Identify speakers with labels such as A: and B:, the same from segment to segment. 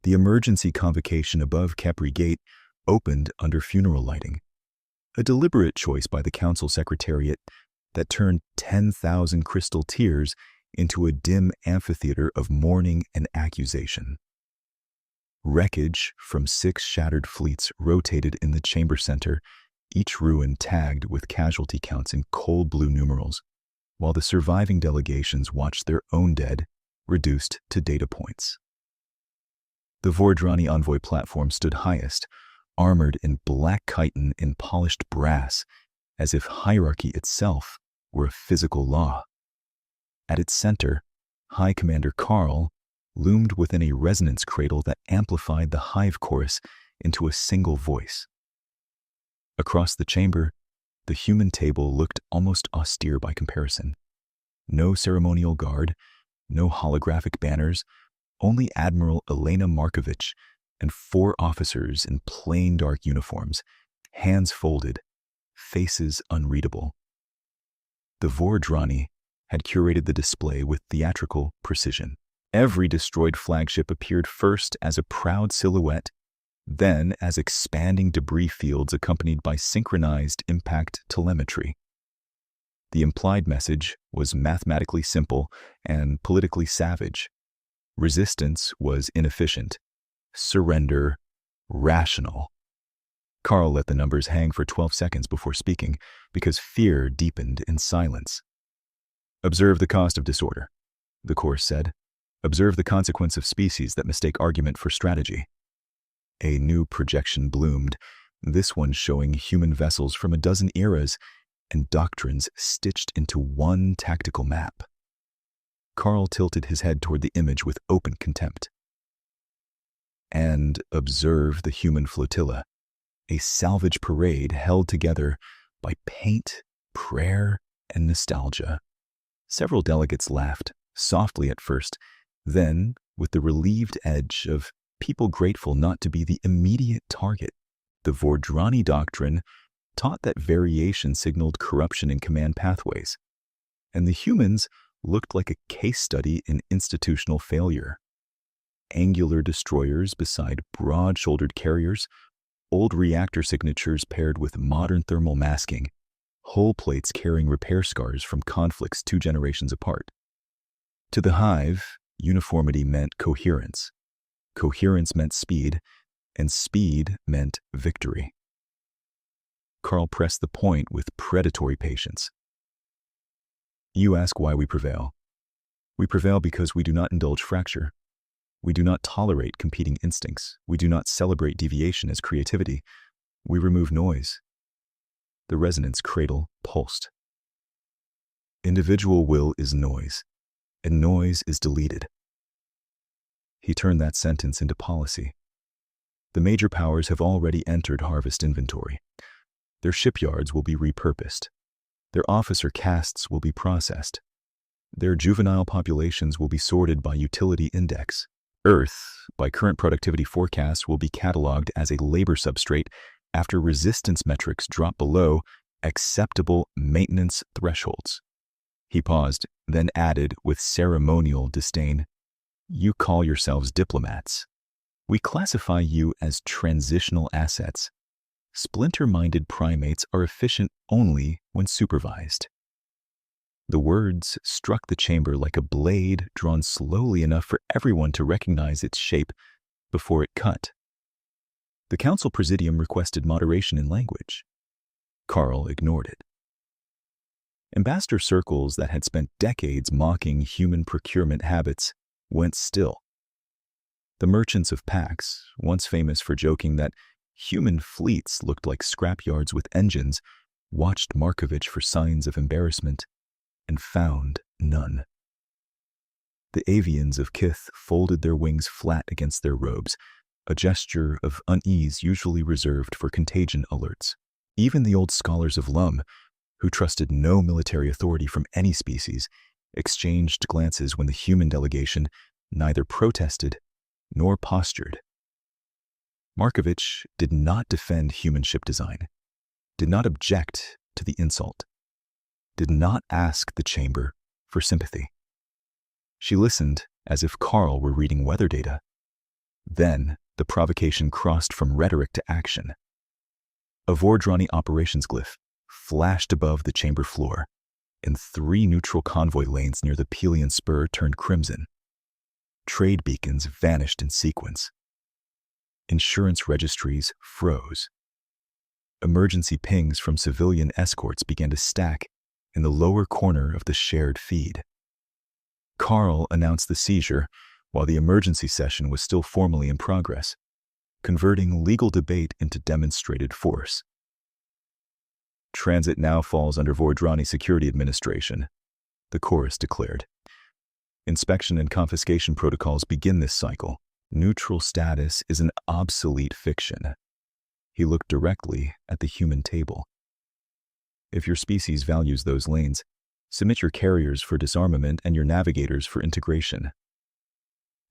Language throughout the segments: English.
A: The emergency convocation above Capri Gate opened under funeral lighting, a deliberate choice by the council secretariat that turned 10,000 crystal tears into a dim amphitheater of mourning and accusation. Wreckage from 6 shattered fleets rotated in the chamber center, each ruin tagged with casualty counts in cold blue numerals, while the surviving delegations watched their own dead reduced to data points. The Vordrani envoy platform stood highest, armored in black chitin and polished brass, as if hierarchy itself were a physical law. At its center, High Commander Karl loomed within a resonance cradle that amplified the hive chorus into a single voice. Across the chamber, the human table looked almost austere by comparison. No ceremonial guard, no holographic banners, only Admiral Elena Markovich and 4 officers in plain dark uniforms, hands folded, faces unreadable. The Vordrani had curated the display with theatrical precision. Every destroyed flagship appeared first as a proud silhouette, then as expanding debris fields accompanied by synchronized impact telemetry. The implied message was mathematically simple and politically savage. Resistance was inefficient. Surrender, rational. Karl let the numbers hang for 12 seconds before speaking, because fear deepened in silence. "Observe the cost of disorder," the course said. "Observe the consequence of species that mistake argument for strategy." A new projection bloomed, this one showing human vessels from a dozen eras and doctrines stitched into one tactical map. Karl tilted his head toward the image with open contempt. "And observe the human flotilla, a salvage parade held together by paint, prayer, and nostalgia." Several delegates laughed, softly at first, then with the relieved edge of people grateful not to be the immediate target. The Vordrani doctrine taught that variation signaled corruption in command pathways, and the humans looked like a case study in institutional failure. Angular destroyers beside broad-shouldered carriers, old reactor signatures paired with modern thermal masking, hull plates carrying repair scars from conflicts 2 generations apart. To the hive, uniformity meant coherence. Coherence meant speed, and speed meant victory. Karl pressed the point with predatory patience. "You ask why we prevail. We prevail because we do not indulge fracture. We do not tolerate competing instincts. We do not celebrate deviation as creativity. We remove noise." The resonance cradle pulsed. "Individual will is noise, and noise is deleted." He turned that sentence into policy. The major powers have already entered harvest inventory. Their shipyards will be repurposed. Their officer castes will be processed. Their juvenile populations will be sorted by utility index. Earth, by current productivity forecasts, will be cataloged as a labor substrate after resistance metrics drop below acceptable maintenance thresholds. He paused, then added with ceremonial disdain, "You call yourselves diplomats. We classify you as transitional assets. Splinter-minded primates are efficient only when supervised." The words struck the chamber like a blade drawn slowly enough for everyone to recognize its shape before it cut. The council presidium requested moderation in language. Karl ignored it. Ambassador circles that had spent decades mocking human procurement habits went still. The merchants of Pax, once famous for joking that human fleets looked like scrapyards with engines, watched Markovich for signs of embarrassment and found none. The avians of Kith folded their wings flat against their robes, a gesture of unease usually reserved for contagion alerts. Even the old scholars of Lum, who trusted no military authority from any species, exchanged glances when the human delegation neither protested nor postured. Markovich did not defend human ship design, did not object to the insult, did not ask the chamber for sympathy. She listened as if Karl were reading weather data. Then, the provocation crossed from rhetoric to action. A Vordrani operations glyph flashed above the chamber floor, and 3 neutral convoy lanes near the Pelian Spur turned crimson. Trade beacons vanished in sequence. Insurance registries froze. Emergency pings from civilian escorts began to stack in the lower corner of the shared feed. Carl announced the seizure while the emergency session was still formally in progress, converting legal debate into demonstrated force. Transit now falls under Vordrani Security Administration, the chorus declared. Inspection and confiscation protocols begin this cycle. Neutral status is an obsolete fiction. He looked directly at the human table. If your species values those lanes, submit your carriers for disarmament and your navigators for integration.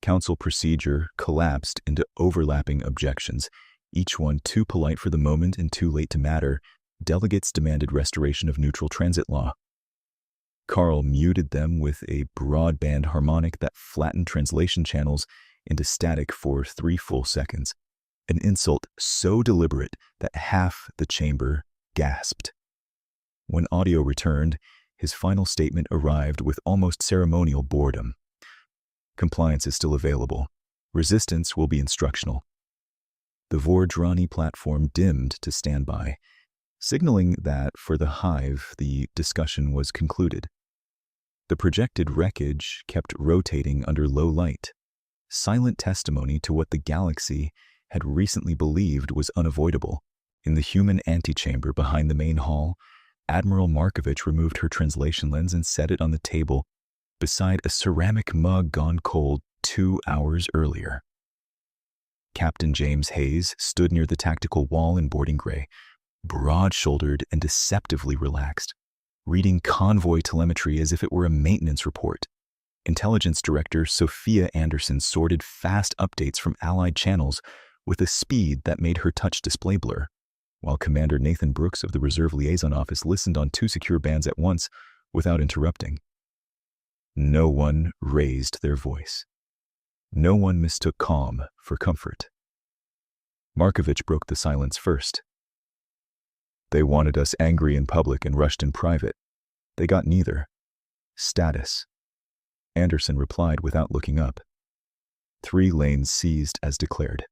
A: Council procedure collapsed into overlapping objections, each one too polite for the moment and too late to matter. Delegates demanded restoration of neutral transit law. Carl muted them with a broadband harmonic that flattened translation channels into static for 3 full seconds, an insult so deliberate that half the chamber gasped. When audio returned, his final statement arrived with almost ceremonial boredom. Compliance is still available. Resistance will be instructional. The Vordrani platform dimmed to standby, signaling that for the hive the discussion was concluded. The projected wreckage kept rotating under low light, silent testimony to what the galaxy had recently believed was unavoidable. In the human antechamber behind the main hall, Admiral Markovich removed her translation lens and set it on the table beside a ceramic mug gone cold 2 hours earlier. Captain James Hayes stood near the tactical wall in boarding gray, broad-shouldered and deceptively relaxed, reading convoy telemetry as if it were a maintenance report. Intelligence Director Sophia Anderson sorted fast updates from Allied channels with a speed that made her touch display blur, while Commander Nathan Brooks of the Reserve Liaison Office listened on 2 secure bands at once without interrupting. No one raised their voice. No one mistook calm for comfort. Markovich broke the silence first. They wanted us angry in public and rushed in private. They got neither. Status. Anderson replied without looking up. 3 lanes seized as declared.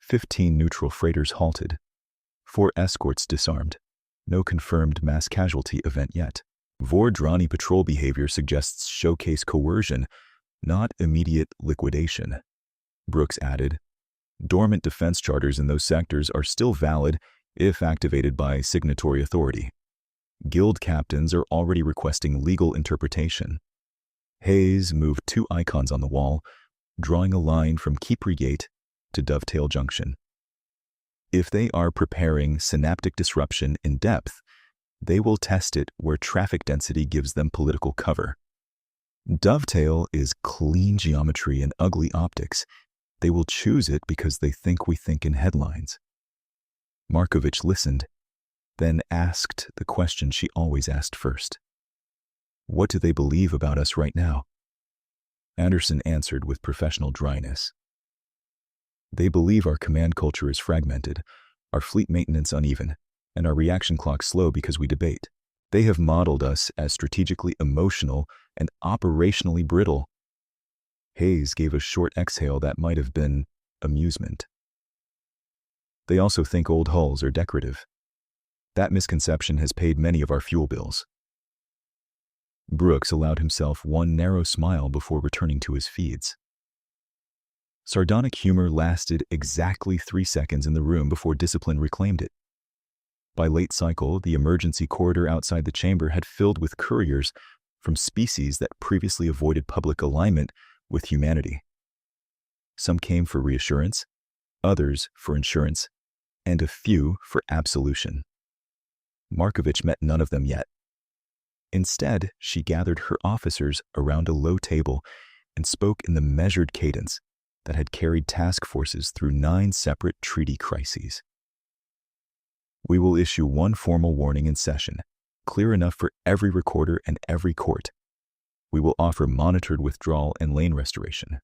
A: 15 neutral freighters halted. 4 escorts disarmed. No confirmed mass casualty event yet. Vordrani patrol behavior suggests showcase coercion, not immediate liquidation. Brooks added, dormant defense charters in those sectors are still valid if activated by signatory authority. Guild captains are already requesting legal interpretation. Hayes moved 2 icons on the wall, drawing a line from Keepery Gate to Dovetail Junction. If they are preparing synaptic disruption in depth, they will test it where traffic density gives them political cover. Dovetail is clean geometry and ugly optics. They will choose it because they think we think in headlines. Markovich listened, then asked the question she always asked first. What do they believe about us right now? Anderson answered with professional dryness. They believe our command culture is fragmented, our fleet maintenance uneven, and our reaction clock slow because we debate. They have modeled us as strategically emotional and operationally brittle. Hayes gave a short exhale that might have been amusement. They also think old hulls are decorative. That misconception has paid many of our fuel bills. Brooks allowed himself one narrow smile before returning to his feeds. Sardonic humor lasted exactly 3 seconds in the room before discipline reclaimed it. By late cycle, the emergency corridor outside the chamber had filled with couriers from species that previously avoided public alignment with humanity. Some came for reassurance, others for insurance, and a few for absolution. Markovich met none of them yet. Instead, she gathered her officers around a low table and spoke in the measured cadence that had carried task forces through 9 separate treaty crises. We will issue 1 formal warning in session, clear enough for every recorder and every court. We will offer monitored withdrawal and lane restoration.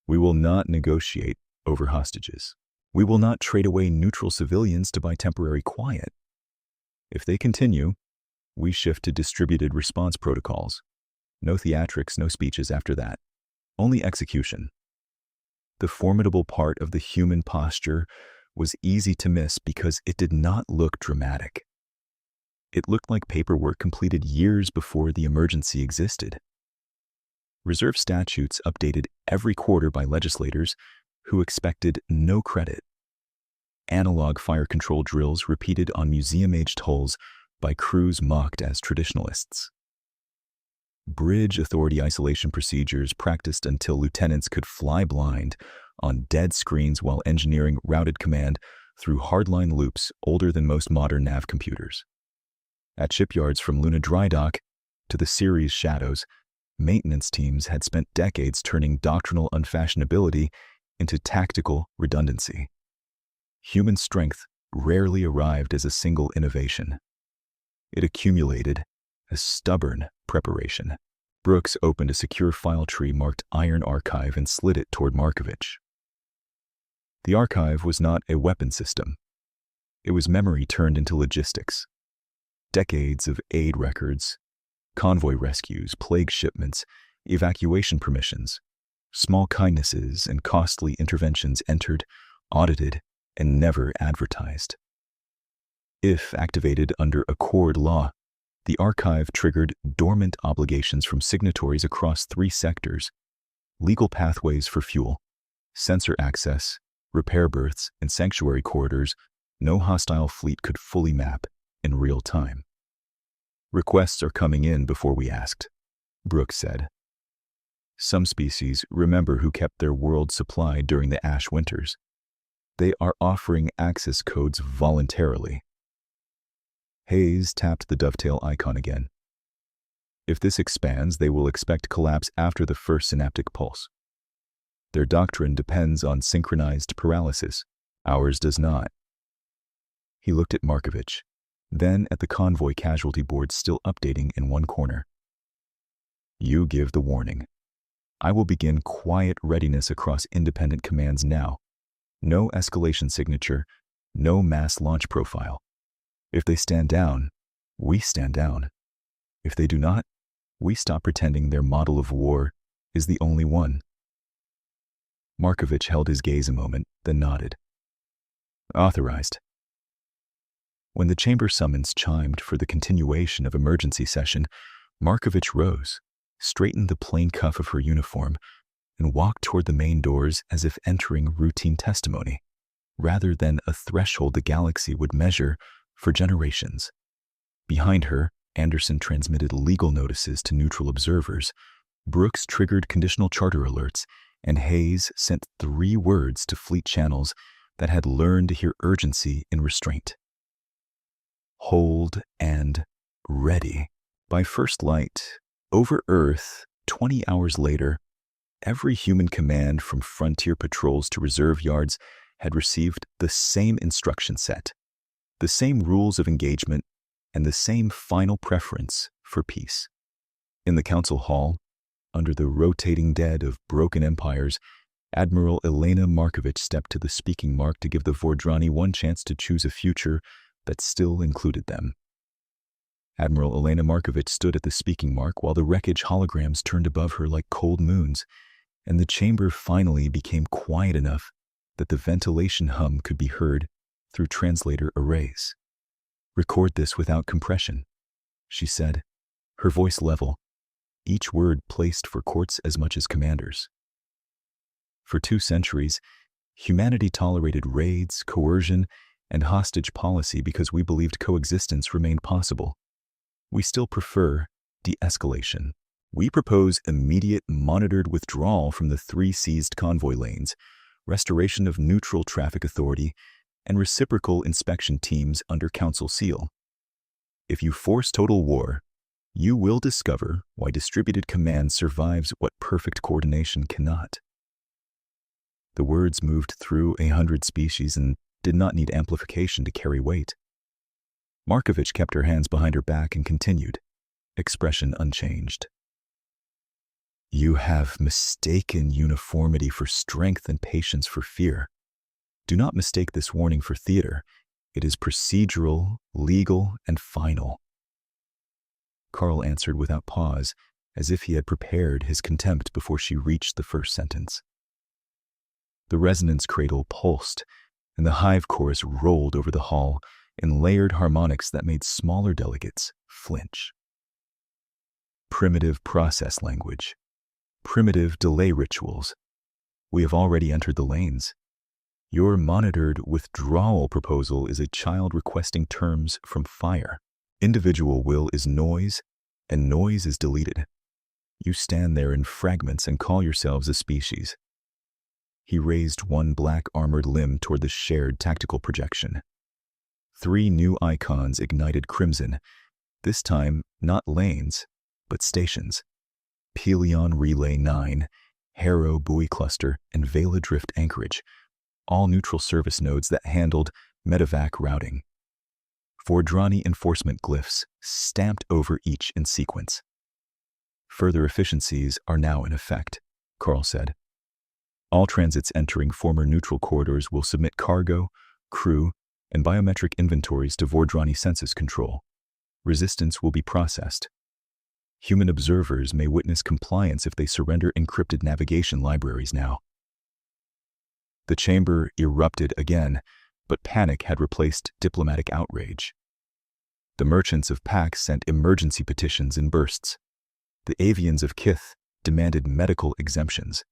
A: We will not negotiate over hostages. We will not trade away neutral civilians to buy temporary quiet. If they continue, we shift to distributed response protocols. No theatrics, no speeches after that. Only execution. The formidable part of the human posture was easy to miss because it did not look dramatic. It looked like paperwork completed years before the emergency existed. Reserve statutes updated every quarter by legislators who expected no credit. Analog fire control drills repeated on museum-aged hulls by crews mocked as traditionalists. Bridge authority isolation procedures practiced until lieutenants could fly blind on dead screens while engineering routed command through hardline loops older than most modern nav computers. At shipyards from Luna Dry Dock to the Ceres Shadows, maintenance teams had spent decades turning doctrinal unfashionability into tactical redundancy. Human strength rarely arrived as a single innovation. It accumulated as stubborn preparation. Brooks opened a secure file tree marked Iron Archive and slid it toward Markovich. The archive was not a weapon system. It was memory turned into logistics. Decades of aid records, convoy rescues, plague shipments, evacuation permissions, small kindnesses and costly interventions entered, audited, and never advertised. If activated under Accord law, the archive triggered dormant obligations from signatories across 3 sectors: legal pathways for fuel, sensor access, repair berths, and sanctuary corridors no hostile fleet could fully map in real time. Requests are coming in before we asked, Brooks said. Some species remember who kept their world supplied during the ash winters. They are offering access codes voluntarily. Hayes tapped the dovetail icon again. If this expands, they will expect collapse after the first synaptic pulse. Their doctrine depends on synchronized paralysis. Ours does not. He looked at Markovich, then at the convoy casualty board still updating in one corner. You give the warning. I will begin quiet readiness across independent commands now. No escalation signature, no mass launch profile. If they stand down, we stand down. If they do not, we stop pretending their model of war is the only one. Markovich held his gaze a moment, then nodded. Authorized. When the chamber summons chimed for the continuation of emergency session, Markovich rose, straightened the plain cuff of her uniform, and walked toward the main doors as if entering routine testimony, rather than a threshold the galaxy would measure for generations. Behind her, Anderson transmitted legal notices to neutral observers, Brooks triggered conditional charter alerts, and Hayes sent 3 words to fleet channels that had learned to hear urgency in restraint. Hold and ready. By first light, over Earth, 20 hours later, every human command from frontier patrols to reserve yards had received the same instruction set, the same rules of engagement, and the same final preference for peace. In the council hall, under the rotating dead of broken empires, Admiral Elena Markovich stepped to the speaking mark to give the Vordrani one chance to choose a future that still included them. Admiral Elena Markovich stood at the speaking mark while the wreckage holograms turned above her like cold moons, and the chamber finally became quiet enough that the ventilation hum could be heard through translator arrays. Record this without compression, she said, her voice level, each word placed for courts as much as commanders. For 2 centuries, humanity tolerated raids, coercion, and hostage policy because we believed coexistence remained possible. We still prefer de-escalation. We propose immediate monitored withdrawal from the 3 seized convoy lanes, restoration of neutral traffic authority, and reciprocal inspection teams under council seal. If you force total war, you will discover why distributed command survives what perfect coordination cannot. The words moved through 100 species and did not need amplification to carry weight. Markovich kept her hands behind her back and continued, expression unchanged. You have mistaken uniformity for strength and patience for fear. Do not mistake this warning for theater. It is procedural, legal, and final. Carl answered without pause, as if he had prepared his contempt before she reached the first sentence. The resonance cradle pulsed, and the hive chorus rolled over the hall in layered harmonics that made smaller delegates flinch. Primitive process language. Primitive delay rituals. We have already entered the lanes. Your monitored withdrawal proposal is a child requesting terms from fire. Individual will is noise, and noise is deleted. You stand there in fragments and call yourselves a species. He raised one black armored limb toward the shared tactical projection. 3 new icons ignited crimson, this time not lanes, but stations. Pelion Relay 9, Harrow Buoy Cluster, and Vela Drift Anchorage, all neutral service nodes that handled medevac routing. Vordrani enforcement glyphs stamped over each in sequence. Further efficiencies are now in effect, Carl said. All transits entering former neutral corridors will submit cargo, crew, and biometric inventories to Vordrani census control. Resistance will be processed. Human observers may witness compliance if they surrender encrypted navigation libraries now. The chamber erupted again, but panic had replaced diplomatic outrage. The merchants of Pax sent emergency petitions in bursts. The avians of Kith demanded medical exemptions.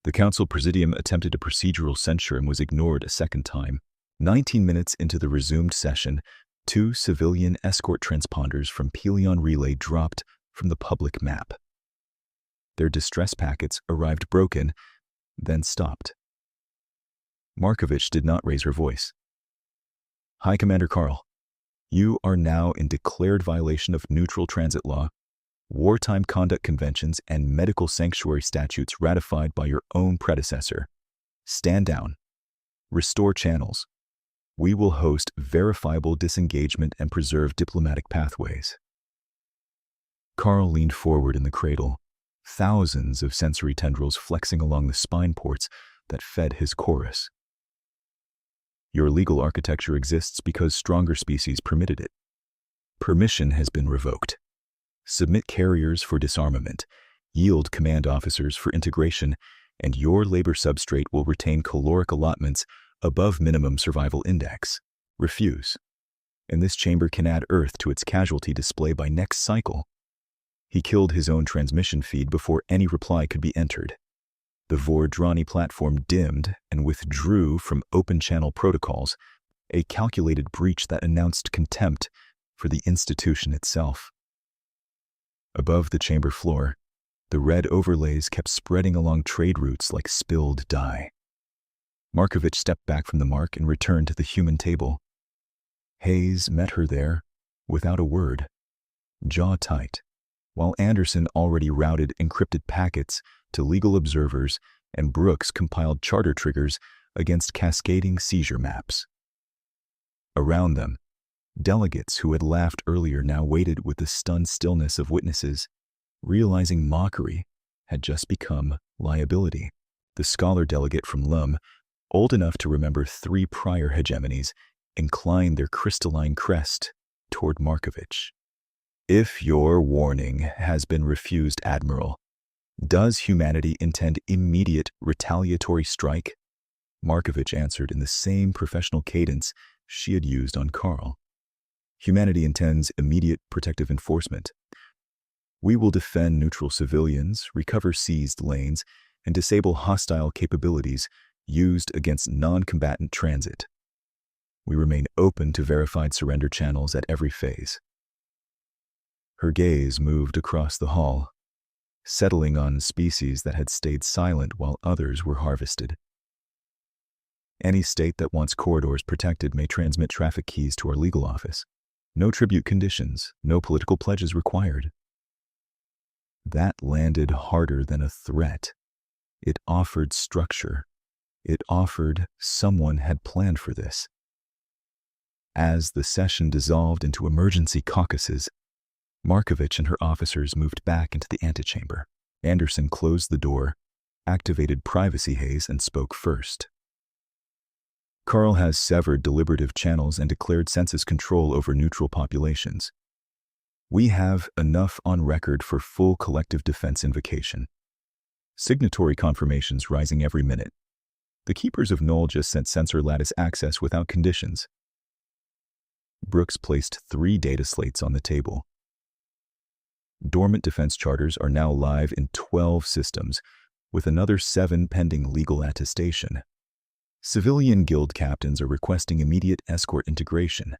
A: The Council Presidium attempted a procedural censure and was ignored a second time. 19 minutes into the resumed session, 2 civilian escort transponders from Pelion Relay dropped from the public map. Their distress packets arrived broken, then stopped. Markovich did not raise her voice. High Commander Carl, you are now in declared violation of neutral transit law, wartime conduct conventions, and medical sanctuary statutes ratified by your own predecessor. Stand down. Restore channels. We will host verifiable disengagement and preserve diplomatic pathways. Carl leaned forward in the cradle, thousands of sensory tendrils flexing along the spine ports that fed his chorus. Your legal architecture exists because stronger species permitted it. Permission has been revoked. Submit carriers for disarmament, yield command officers for integration, and your labor substrate will retain caloric allotments above minimum survival index. Refuse, and this chamber can add Earth to its casualty display by next cycle. He killed his own transmission feed before any reply could be entered. The Vordrani platform dimmed and withdrew from open channel protocols, a calculated breach that announced contempt for the institution itself. Above the chamber floor, the red overlays kept spreading along trade routes like spilled dye. Markovich stepped back from the mark and returned to the human table. Hayes met her there, without a word, jaw tight, while Anderson already routed encrypted packets to legal observers and Brooks compiled charter triggers against cascading seizure maps. Around them, delegates who had laughed earlier now waited with the stunned stillness of witnesses, realizing mockery had just become liability. The scholar delegate from Lum, old enough to remember 3 prior hegemonies, inclined their crystalline crest toward Markovich. If your warning has been refused, Admiral, does humanity intend immediate retaliatory strike? Markovich answered in the same professional cadence she had used on Carl. Humanity intends immediate protective enforcement. We will defend neutral civilians, recover seized lanes, and disable hostile capabilities used against non-combatant transit. We remain open to verified surrender channels at every phase. Her gaze moved across the hall, settling on species that had stayed silent while others were harvested. Any state that wants corridors protected may transmit traffic keys to our legal office. No tribute conditions, no political pledges required. That landed harder than a threat. It offered structure. It offered someone had planned for this. As the session dissolved into emergency caucuses, Markovich and her officers moved back into the antechamber. Anderson closed the door, activated privacy haze, and spoke first. Carl has severed deliberative channels and declared census control over neutral populations. We have enough on record for full collective defense invocation. Signatory confirmations rising every minute. The keepers of Null just sent sensor lattice access without conditions. Brooks placed 3 data slates on the table. Dormant defense charters are now live in 12 systems, with another 7 pending legal attestation. Civilian guild captains are requesting immediate escort integration.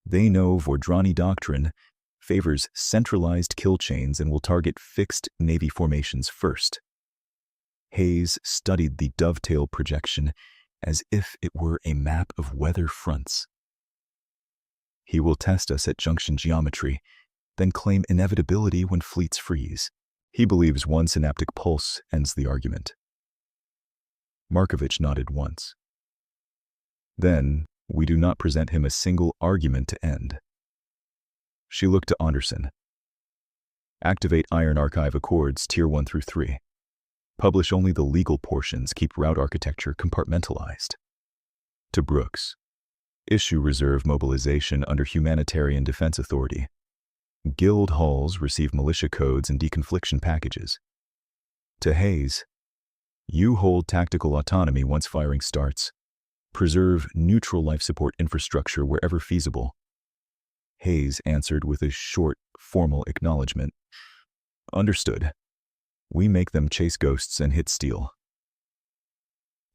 A: They know Vordrani doctrine favors centralized kill chains and will target fixed Navy formations first. Hayes studied the dovetail projection as if it were a map of weather fronts. He will test us at junction geometry, then claim inevitability when fleets freeze. He believes one synaptic pulse ends the argument. Markovich nodded once. Then, we do not present him a single argument to end. She looked to Anderson. Activate Iron Archive Accords Tier 1 through 3. Publish only the legal portions, keep route architecture compartmentalized. To Brooks. Issue reserve mobilization under Humanitarian Defense Authority. Guild halls receive militia codes and deconfliction packages. To Hayes. You hold tactical autonomy once firing starts. Preserve neutral life support infrastructure wherever feasible. Hayes answered with a short, formal acknowledgement. Understood. We make them chase ghosts and hit steel.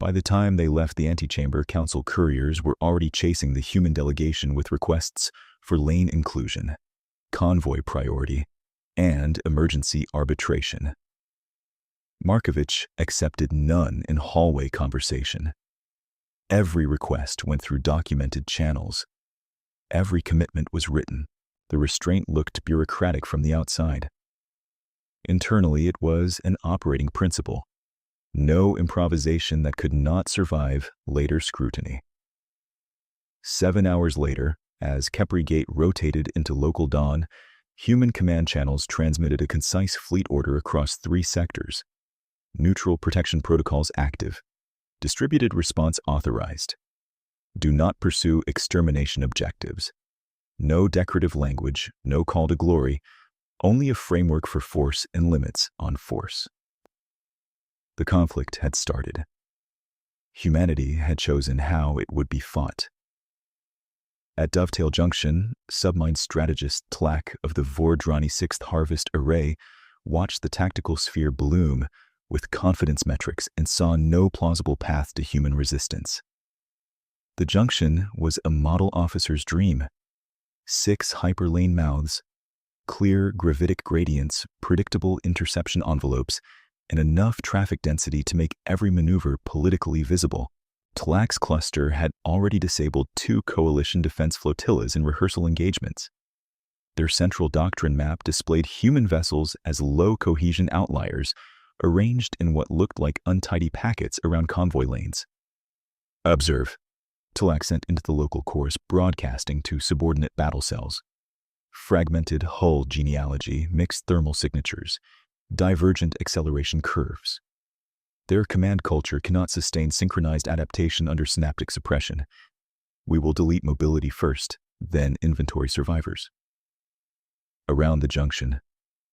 A: By the time they left the antechamber, council couriers were already chasing the human delegation with requests for lane inclusion, convoy priority, and emergency arbitration. Markovich accepted none in hallway conversation. Every request went through documented channels. Every commitment was written. The restraint looked bureaucratic from the outside. Internally, it was an operating principle. No improvisation that could not survive later scrutiny. 7 hours later, as Kepri Gate rotated into local dawn, human command channels transmitted a concise fleet order across 3 sectors. Neutral protection protocols active. Distributed response authorized. Do not pursue extermination objectives. No decorative language, no call to glory, only a framework for force and limits on force. The conflict had started. Humanity had chosen how it would be fought. At Dovetail Junction, submine strategist Tlak of the Vordrani 6th Harvest Array watched the tactical sphere bloom with confidence metrics and saw no plausible path to human resistance. The junction was a model officer's dream. 6 hyperlane mouths, clear gravitic gradients, predictable interception envelopes, and enough traffic density to make every maneuver politically visible. Tlak's cluster had already disabled 2 coalition defense flotillas in rehearsal engagements. Their central doctrine map displayed human vessels as low-cohesion outliers, arranged in what looked like untidy packets around convoy lanes. Observe. Tlak sent into the local course, broadcasting to subordinate battle cells. Fragmented hull genealogy, mixed thermal signatures, divergent acceleration curves. Their command culture cannot sustain synchronized adaptation under synaptic suppression. We will delete mobility first, then inventory survivors. Around the junction,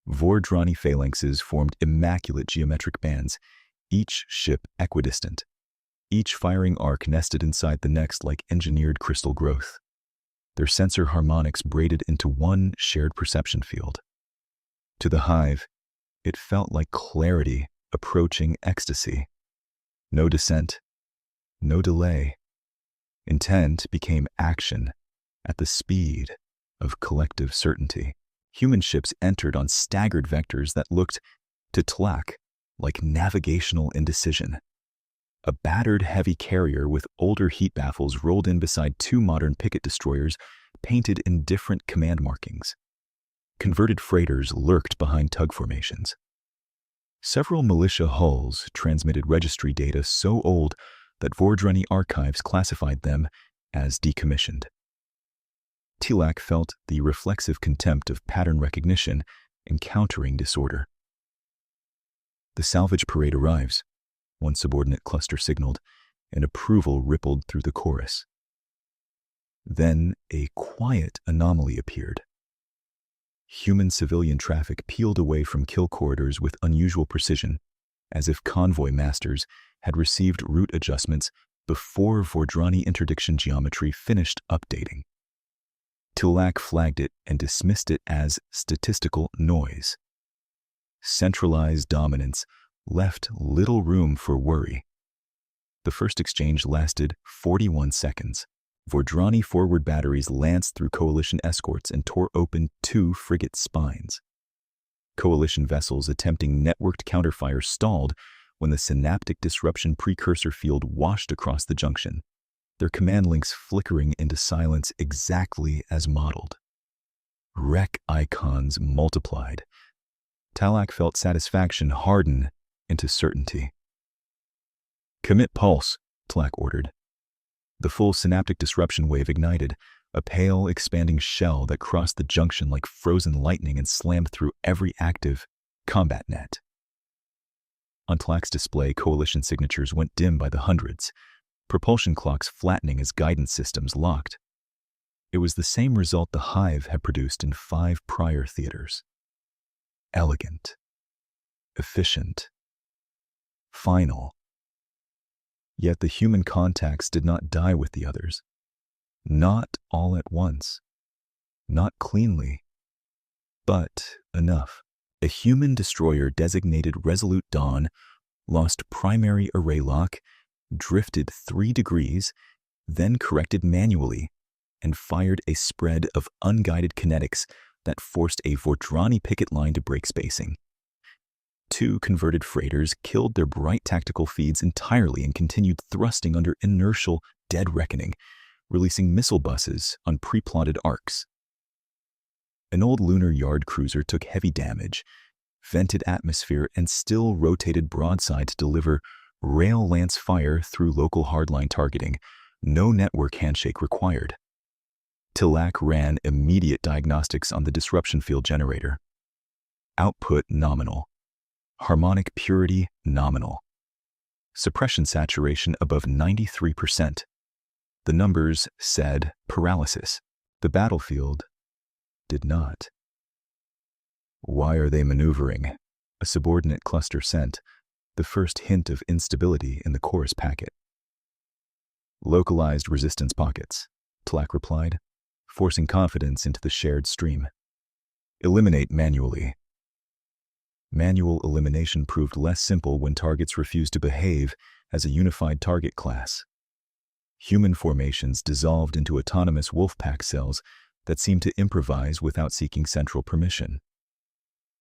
A: Vordrani phalanxes formed immaculate geometric bands, each ship equidistant, each firing arc nested inside the next like engineered crystal growth. Their sensor harmonics braided into one shared perception field. To the hive, it felt like clarity approaching ecstasy. No dissent, no delay. Intent became action at the speed of collective certainty. Human ships entered on staggered vectors that looked, to Tlak, like navigational indecision. A battered heavy carrier with older heat baffles rolled in beside 2 modern picket destroyers painted in different command markings. Converted freighters lurked behind tug formations. Several militia hulls transmitted registry data so old that Vordrani archives classified them as decommissioned. Tlak felt the reflexive contempt of pattern recognition encountering disorder. The salvage parade arrives, one subordinate cluster signaled, and approval rippled through the chorus. Then a quiet anomaly appeared. Human-civilian traffic peeled away from kill corridors with unusual precision, as if convoy masters had received route adjustments before Vordrani interdiction geometry finished updating. Tilak flagged it and dismissed it as statistical noise. Centralized dominance left little room for worry. The first exchange lasted 41 seconds. Vordrani forward batteries lanced through coalition escorts and tore open 2 frigate spines. Coalition vessels attempting networked counterfire stalled when the synaptic disruption precursor field washed across the junction, their command links flickering into silence exactly as modeled. Wreck icons multiplied. Tilak felt satisfaction harden into certainty. "Commit pulse," Tilak ordered. The full synaptic disruption wave ignited, a pale, expanding shell that crossed the junction like frozen lightning and slammed through every active combat net. On Tilak's display, coalition signatures went dim by the hundreds, propulsion clocks flattening as guidance systems locked. It was the same result the Hive had produced in 5 prior theaters. Elegant, efficient, final. Yet the human contacts did not die with the others. Not all at once. Not cleanly. But enough. A human destroyer designated Resolute Dawn lost primary array lock, drifted 3 degrees, then corrected manually, and fired a spread of unguided kinetics that forced a Vordrani picket line to break spacing. 2 converted freighters killed their bright tactical feeds entirely and continued thrusting under inertial dead reckoning, releasing missile buses on pre-plotted arcs. An old lunar yard cruiser took heavy damage, vented atmosphere, and still rotated broadside to deliver rail lance fire through local hardline targeting, no network handshake required. Tilak ran immediate diagnostics on the disruption field generator. Output nominal. Harmonic purity nominal. Suppression saturation above 93%. The numbers said paralysis. The battlefield did not. "Why are they maneuvering?" a subordinate cluster sent, the first hint of instability in the chorus packet. "Localized resistance pockets," Tilak replied, forcing confidence into the shared stream. "Eliminate manually." Manual elimination proved less simple when targets refused to behave as a unified target class. Human formations dissolved into autonomous wolfpack cells that seemed to improvise without seeking central permission.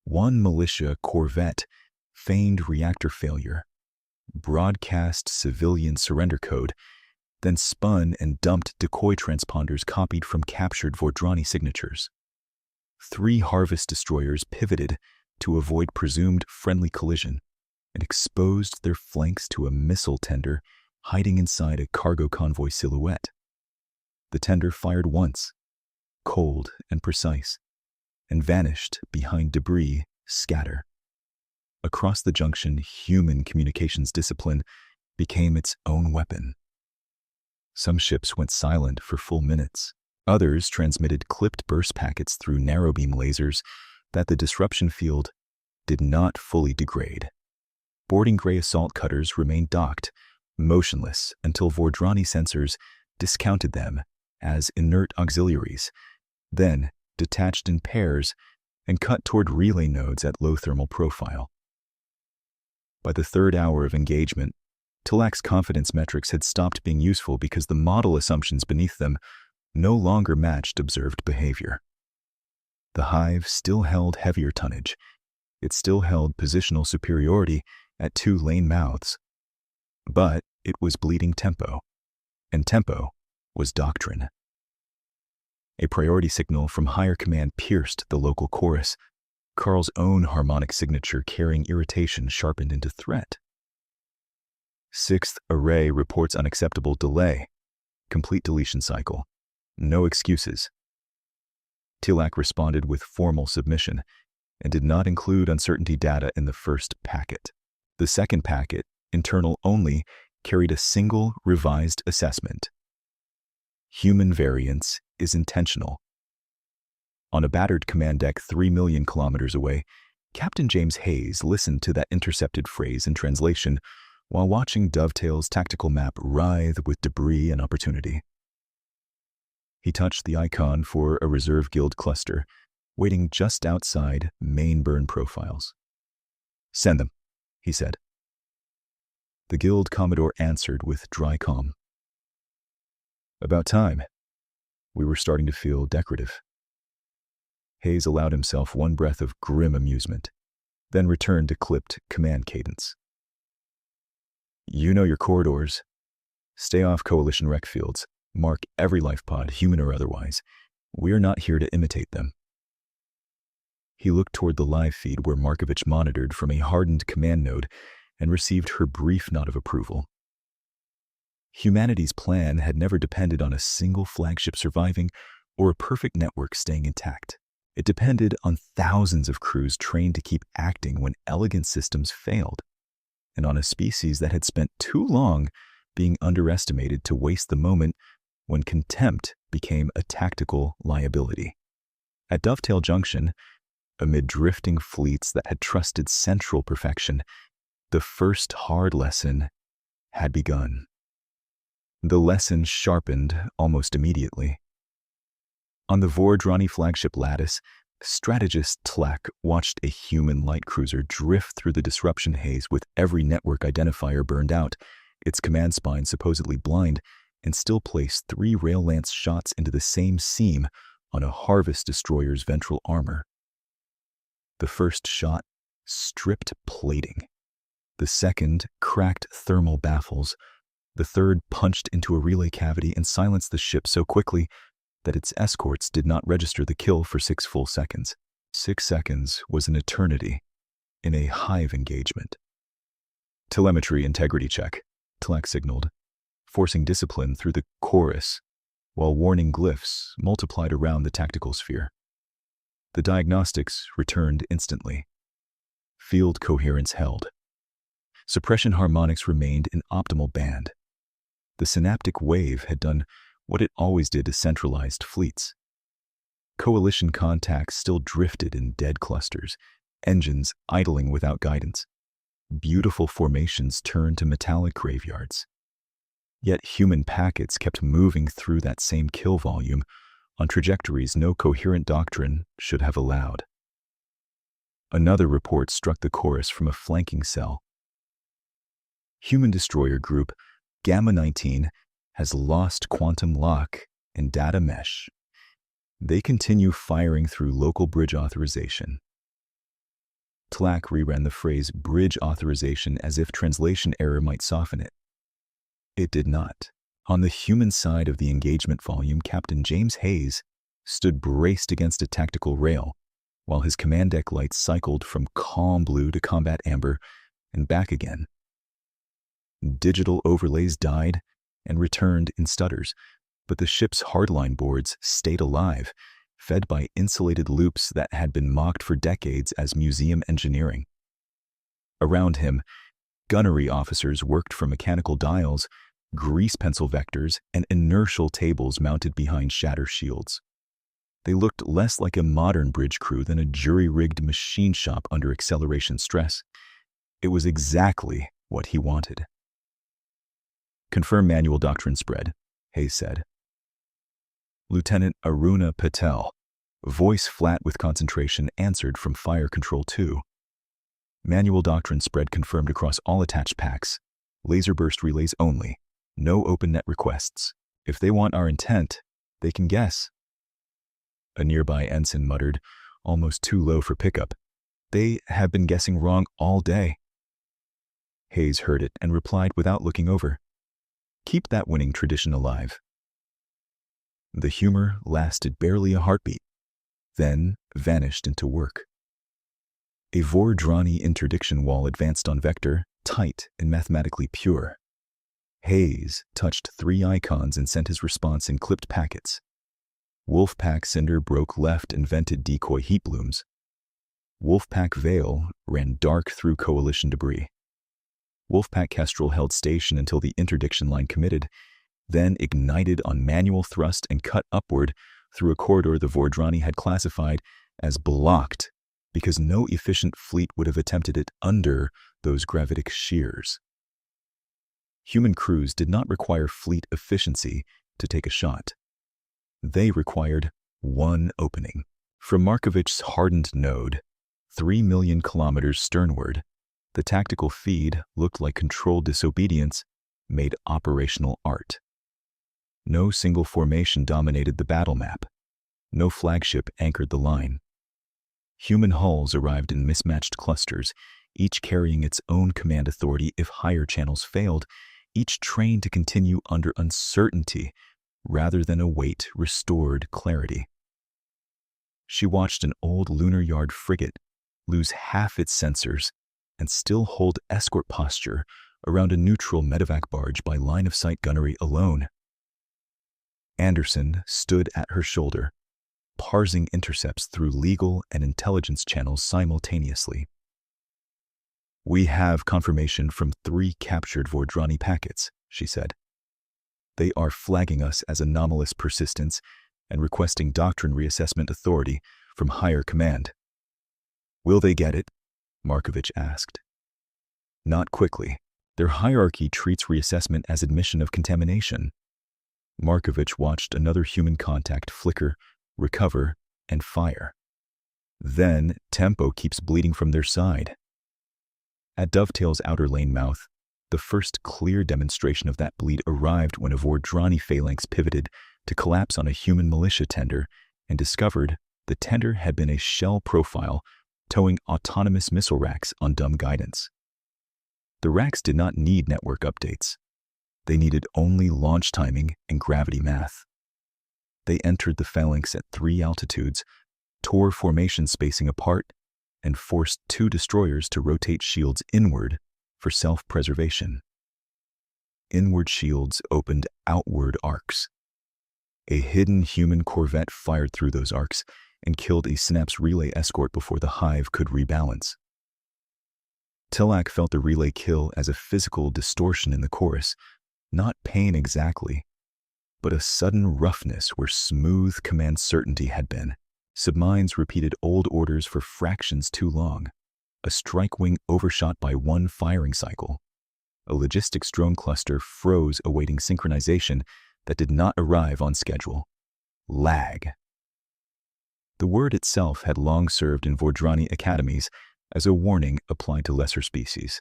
A: One militia corvette feigned reactor failure, broadcast civilian surrender code, then spun and dumped decoy transponders copied from captured Vordrani signatures. 3 Harvest destroyers pivoted to avoid presumed friendly collision and exposed their flanks to a missile tender hiding inside a cargo convoy silhouette. The tender fired once, cold and precise, and vanished behind debris scatter. Across the junction, human communications discipline became its own weapon. Some ships went silent for full minutes. Others transmitted clipped burst packets through narrowbeam lasers that the disruption field did not fully degrade. Boarding gray assault cutters remained docked, motionless until Vordrani sensors discounted them as inert auxiliaries, then detached in pairs and cut toward relay nodes at low thermal profile. By the 3rd hour of engagement, Tilak's confidence metrics had stopped being useful because the model assumptions beneath them no longer matched observed behavior. The Hive still held heavier tonnage. It still held positional superiority at 2 lane mouths. But it was bleeding tempo, and tempo was doctrine. A priority signal from higher command pierced the local chorus, Carl's own harmonic signature carrying irritation sharpened into threat. 6th array reports unacceptable delay. Complete deletion cycle. No excuses. Tilak responded with formal submission and did not include uncertainty data in the first packet. The second packet, internal only, carried a single revised assessment. Human variance is intentional. On a battered command deck 3 million kilometers away, Captain James Hayes listened to that intercepted phrase in translation while watching Dovetail's tactical map writhe with debris and opportunity. He touched the icon for a reserve guild cluster, waiting just outside main burn profiles. "Send them," he said. The guild commodore answered with dry calm. "About time." We were starting to feel decorative. Hayes allowed himself one breath of grim amusement, then returned to clipped command cadence. "You know your corridors. Stay off Coalition rec fields. Mark every life pod, human or otherwise. We're not here to imitate them." He looked toward the live feed where Markovich monitored from a hardened command node and received her brief nod of approval. Humanity's plan had never depended on a single flagship surviving or a perfect network staying intact. It depended on thousands of crews trained to keep acting when elegant systems failed, and on a species that had spent too long being underestimated to waste the moment when contempt became a tactical liability. At Dovetail Junction, amid drifting fleets that had trusted central perfection, the first hard lesson had begun. The lesson sharpened almost immediately. On the Vordrani flagship Lattice, strategist Tlak watched a human light cruiser drift through the disruption haze with every network identifier burned out, its command spine supposedly blind, and still place 3 rail lance shots into the same seam on a Harvest destroyer's ventral armor. The first shot stripped plating. The second cracked thermal baffles. The third punched into a relay cavity and silenced the ship so quickly that its escorts did not register the kill for 6 full seconds. 6 seconds was an eternity in a hive engagement. "Telemetry integrity check," Tlak signaled, forcing discipline through the chorus, while warning glyphs multiplied around the tactical sphere. The diagnostics returned instantly. Field coherence held. Suppression harmonics remained in optimal band. The synaptic wave had done what it always did to centralized fleets. Coalition contacts still drifted in dead clusters, engines idling without guidance. Beautiful formations turned to metallic graveyards. Yet human packets kept moving through that same kill volume on trajectories no coherent doctrine should have allowed. Another report struck the chorus from a flanking cell. Human destroyer group Gamma 19 has lost quantum lock and data mesh. They continue firing through local bridge authorization. Tlak reran the phrase bridge authorization as if translation error might soften it. It did not. On the human side of the engagement volume, Captain James Hayes stood braced against a tactical rail, while his command deck lights cycled from calm blue to combat amber and back again. Digital overlays died and returned in stutters, but the ship's hardline boards stayed alive, fed by insulated loops that had been mocked for decades as museum engineering. Around him, gunnery officers worked from mechanical dials, grease pencil vectors, and inertial tables mounted behind shatter shields. They looked less like a modern bridge crew than a jury-rigged machine shop under acceleration stress. It was exactly what he wanted. "Confirm manual doctrine spread," Hayes said. Lieutenant Aruna Patel, voice flat with concentration, answered from Fire Control 2. "Manual doctrine spread confirmed across all attached packs. Laser burst relays only. No open net requests. If they want our intent, they can guess." A nearby ensign muttered, almost too low for pickup, "They have been guessing wrong all day." Hayes heard it and replied without looking over, "Keep that winning tradition alive." The humor lasted barely a heartbeat, then vanished into work. A Vordrani interdiction wall advanced on vector, tight and mathematically pure. Hayes touched 3 icons and sent his response in clipped packets. Wolfpack Cinder broke left and vented decoy heat blooms. Wolfpack Veil ran dark through coalition debris. Wolfpack Kestrel held station until the interdiction line committed, then ignited on manual thrust and cut upward through a corridor the Vordrani had classified as blocked because no efficient fleet would have attempted it under those gravitic shears. Human crews did not require fleet efficiency to take a shot. They required one opening. From Markovich's hardened node, 3 million kilometers sternward, the tactical feed looked like controlled disobedience made operational art. No single formation dominated the battle map. No flagship anchored the line. Human hulls arrived in mismatched clusters, each carrying its own command authority if higher channels failed, each trained to continue under uncertainty rather than await restored clarity. She watched an old lunar yard frigate lose half its sensors and still hold escort posture around a neutral medevac barge by line-of-sight gunnery alone. Anderson stood at her shoulder, parsing intercepts through legal and intelligence channels simultaneously. "We have confirmation from 3 captured Vordrani packets," she said. "They are flagging us as anomalous persistence and requesting doctrine reassessment authority from higher command." "Will they get it?" Markovich asked. "Not quickly. Their hierarchy treats reassessment as admission of contamination." Markovich watched another human contact flicker, recover, and fire. Then tempo keeps bleeding from their side. At Dovetail's outer lane mouth, the first clear demonstration of that bleed arrived when a Vordrani phalanx pivoted to collapse on a human militia tender and discovered the tender had been a shell profile towing autonomous missile racks on dumb guidance. The racks did not need network updates. They needed only launch timing and gravity math. They entered the phalanx at 3 altitudes, tore formation spacing apart, and forced 2 destroyers to rotate shields inward for self-preservation. Inward shields opened outward arcs. A hidden human corvette fired through those arcs and killed a Synapse relay escort before the hive could rebalance. Tilak felt the relay kill as a physical distortion in the chorus, not pain exactly, but a sudden roughness where smooth command certainty had been. Submines repeated old orders for fractions too long. A strike wing overshot by 1 firing cycle. A logistics drone cluster froze awaiting synchronization that did not arrive on schedule. Lag. The word itself had long served in Vordrani academies as a warning applied to lesser species.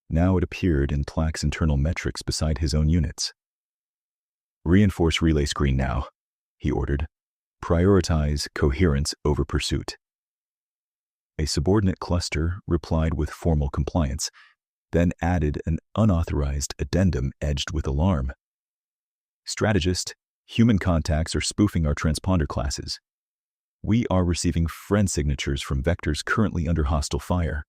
A: Now it appeared in Tlak's internal metrics beside his own units. "Reinforce relay screen now," he ordered. "Prioritize coherence over pursuit." A subordinate cluster replied with formal compliance, then added an unauthorized addendum edged with alarm. "Strategist, human contacts are spoofing our transponder classes. We are receiving friend signatures from vectors currently under hostile fire."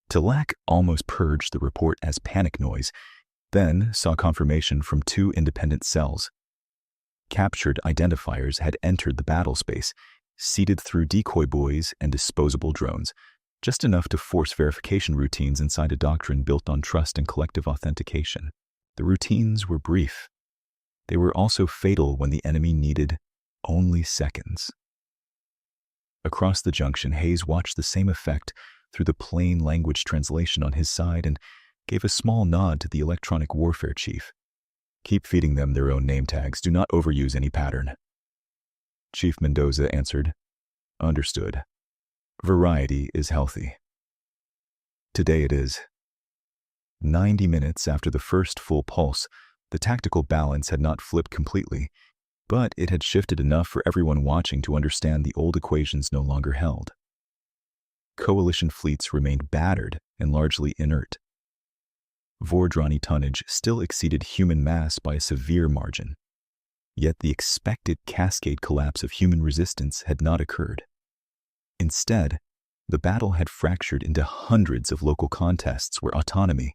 A: Tilak almost purged the report as panic noise, then saw confirmation from 2 independent cells. Captured identifiers had entered the battle space, seeded through decoy buoys and disposable drones, just enough to force verification routines inside a doctrine built on trust and collective authentication. The routines were brief. They were also fatal when the enemy needed only seconds. Across the junction, Hayes watched the same effect through the plain language translation on his side and gave a small nod to the electronic warfare chief. "Keep feeding them their own name tags. Do not overuse any pattern." Chief Mendoza answered, "Understood. Variety is healthy." Today it is. 90 minutes after the first full pulse, the tactical balance had not flipped completely, but it had shifted enough for everyone watching to understand the old equations no longer held. Coalition fleets remained battered and largely inert. Vordrani tonnage still exceeded human mass by a severe margin, yet the expected cascade collapse of human resistance had not occurred. Instead, the battle had fractured into hundreds of local contests where autonomy,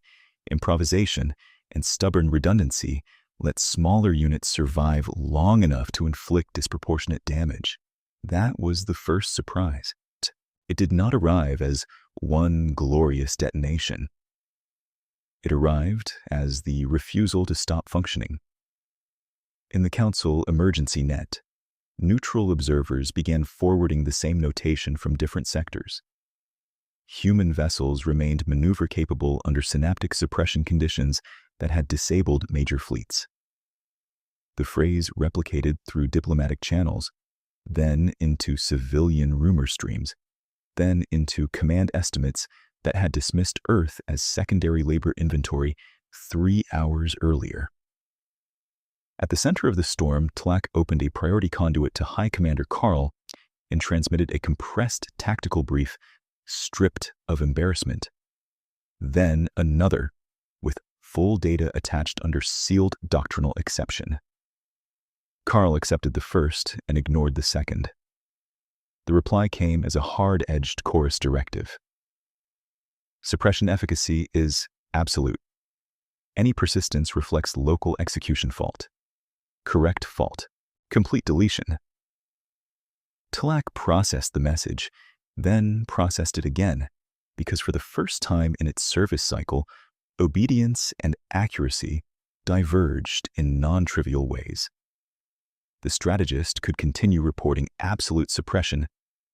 A: improvisation, and stubborn redundancy let smaller units survive long enough to inflict disproportionate damage. That was the first surprise. It did not arrive as one glorious detonation. It arrived as the refusal to stop functioning. In the Council emergency net, neutral observers began forwarding the same notation from different sectors. Human vessels remained maneuver-capable under synaptic suppression conditions that had disabled major fleets. The phrase replicated through diplomatic channels, then into civilian rumor streams, then into command estimates that had dismissed Earth as secondary labor inventory 3 hours earlier. At the center of the storm, Tlak opened a priority conduit to High Commander Karl and transmitted a compressed tactical brief stripped of embarrassment. Then another, with full data attached under sealed doctrinal exception. Karl accepted the first and ignored the second. The reply came as a hard-edged chorus directive. Suppression efficacy is absolute. Any persistence reflects local execution fault. Correct fault. Complete deletion. Tlak processed the message, then processed it again, because for the first time in its service cycle, obedience and accuracy diverged in non-trivial ways. The strategist could continue reporting absolute suppression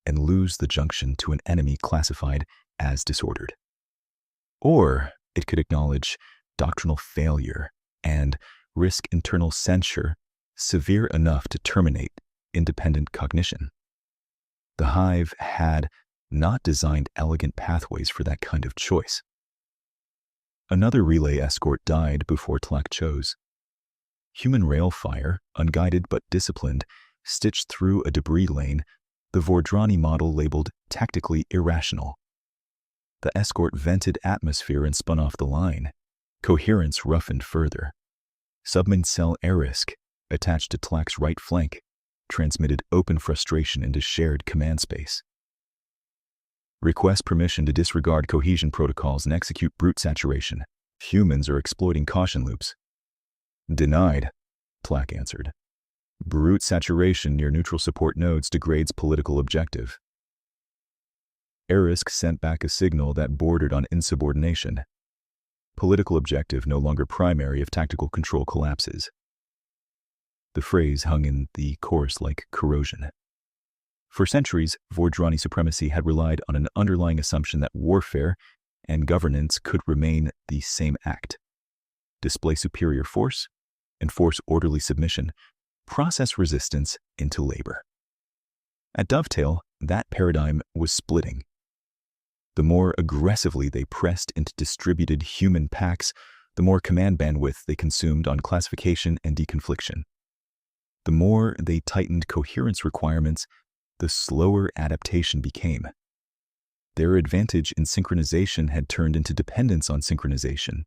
A: and lose the junction to an enemy classified as disordered. Or it could acknowledge doctrinal failure and risk internal censure severe enough to terminate independent cognition. The Hive had not designed elegant pathways for that kind of choice. Another relay escort died before Tlak chose. Human rail fire, unguided but disciplined, stitched through a debris lane, the Vordrani model labeled tactically irrational. The escort vented atmosphere and spun off the line. Coherence roughened further. Submarine cell Arisk, attached to Tlak's right flank, transmitted open frustration into shared command space. Request permission to disregard cohesion protocols and execute brute saturation. Humans are exploiting caution loops. Denied, Tlak answered. Brute saturation near neutral support nodes degrades political objective. Arisk sent back a signal that bordered on insubordination. Political objective no longer primary if tactical control collapses. The phrase hung in the chorus like corrosion. For centuries, Vordrani supremacy had relied on an underlying assumption that warfare and governance could remain the same act. Display superior force, enforce orderly submission, process resistance into labor. At Dovetail, that paradigm was splitting. The more aggressively they pressed into distributed human packs, the more command bandwidth they consumed on classification and deconfliction. The more they tightened coherence requirements, the slower adaptation became. Their advantage in synchronization had turned into dependence on synchronization.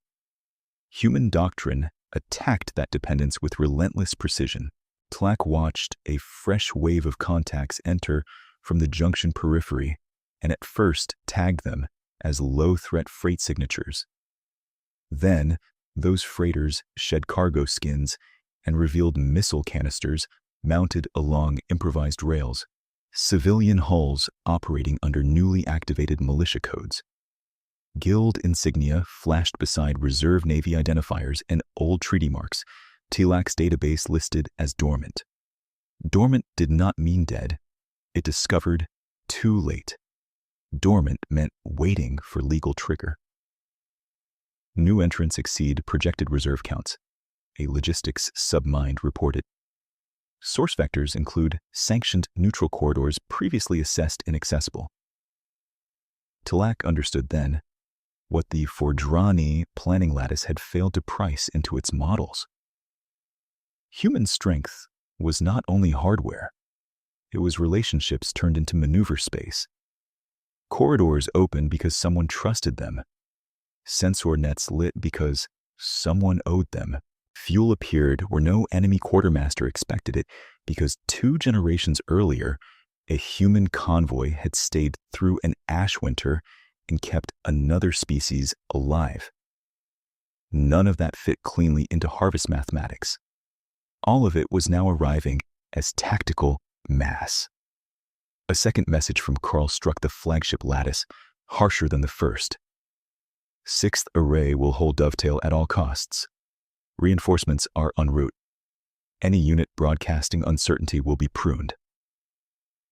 A: Human doctrine attacked that dependence with relentless precision. Tlak watched a fresh wave of contacts enter from the junction periphery and at first tagged them as low-threat freight signatures. Then, those freighters shed cargo skins and revealed missile canisters mounted along improvised rails, civilian hulls operating under newly activated militia codes. Guild insignia flashed beside reserve Navy identifiers and old treaty marks. Tlak's database listed as dormant. Dormant did not mean dead. It discovered too late. Dormant meant waiting for legal trigger. New entrants exceed projected reserve counts, a logistics submind reported. Source vectors include sanctioned neutral corridors previously assessed inaccessible. Tlak understood then what the Vordrani planning lattice had failed to price into its models. Human strength was not only hardware, it was relationships turned into maneuver space. Corridors opened because someone trusted them. Sensor nets lit because someone owed them. Fuel appeared where no enemy quartermaster expected it because 2 generations earlier, a human convoy had stayed through an ash winter and kept another species alive. None of that fit cleanly into harvest mathematics. All of it was now arriving as tactical mass. A second message from Karl struck the flagship lattice, harsher than the first. 6th array will hold dovetail at all costs. Reinforcements are en route. Any unit broadcasting uncertainty will be pruned.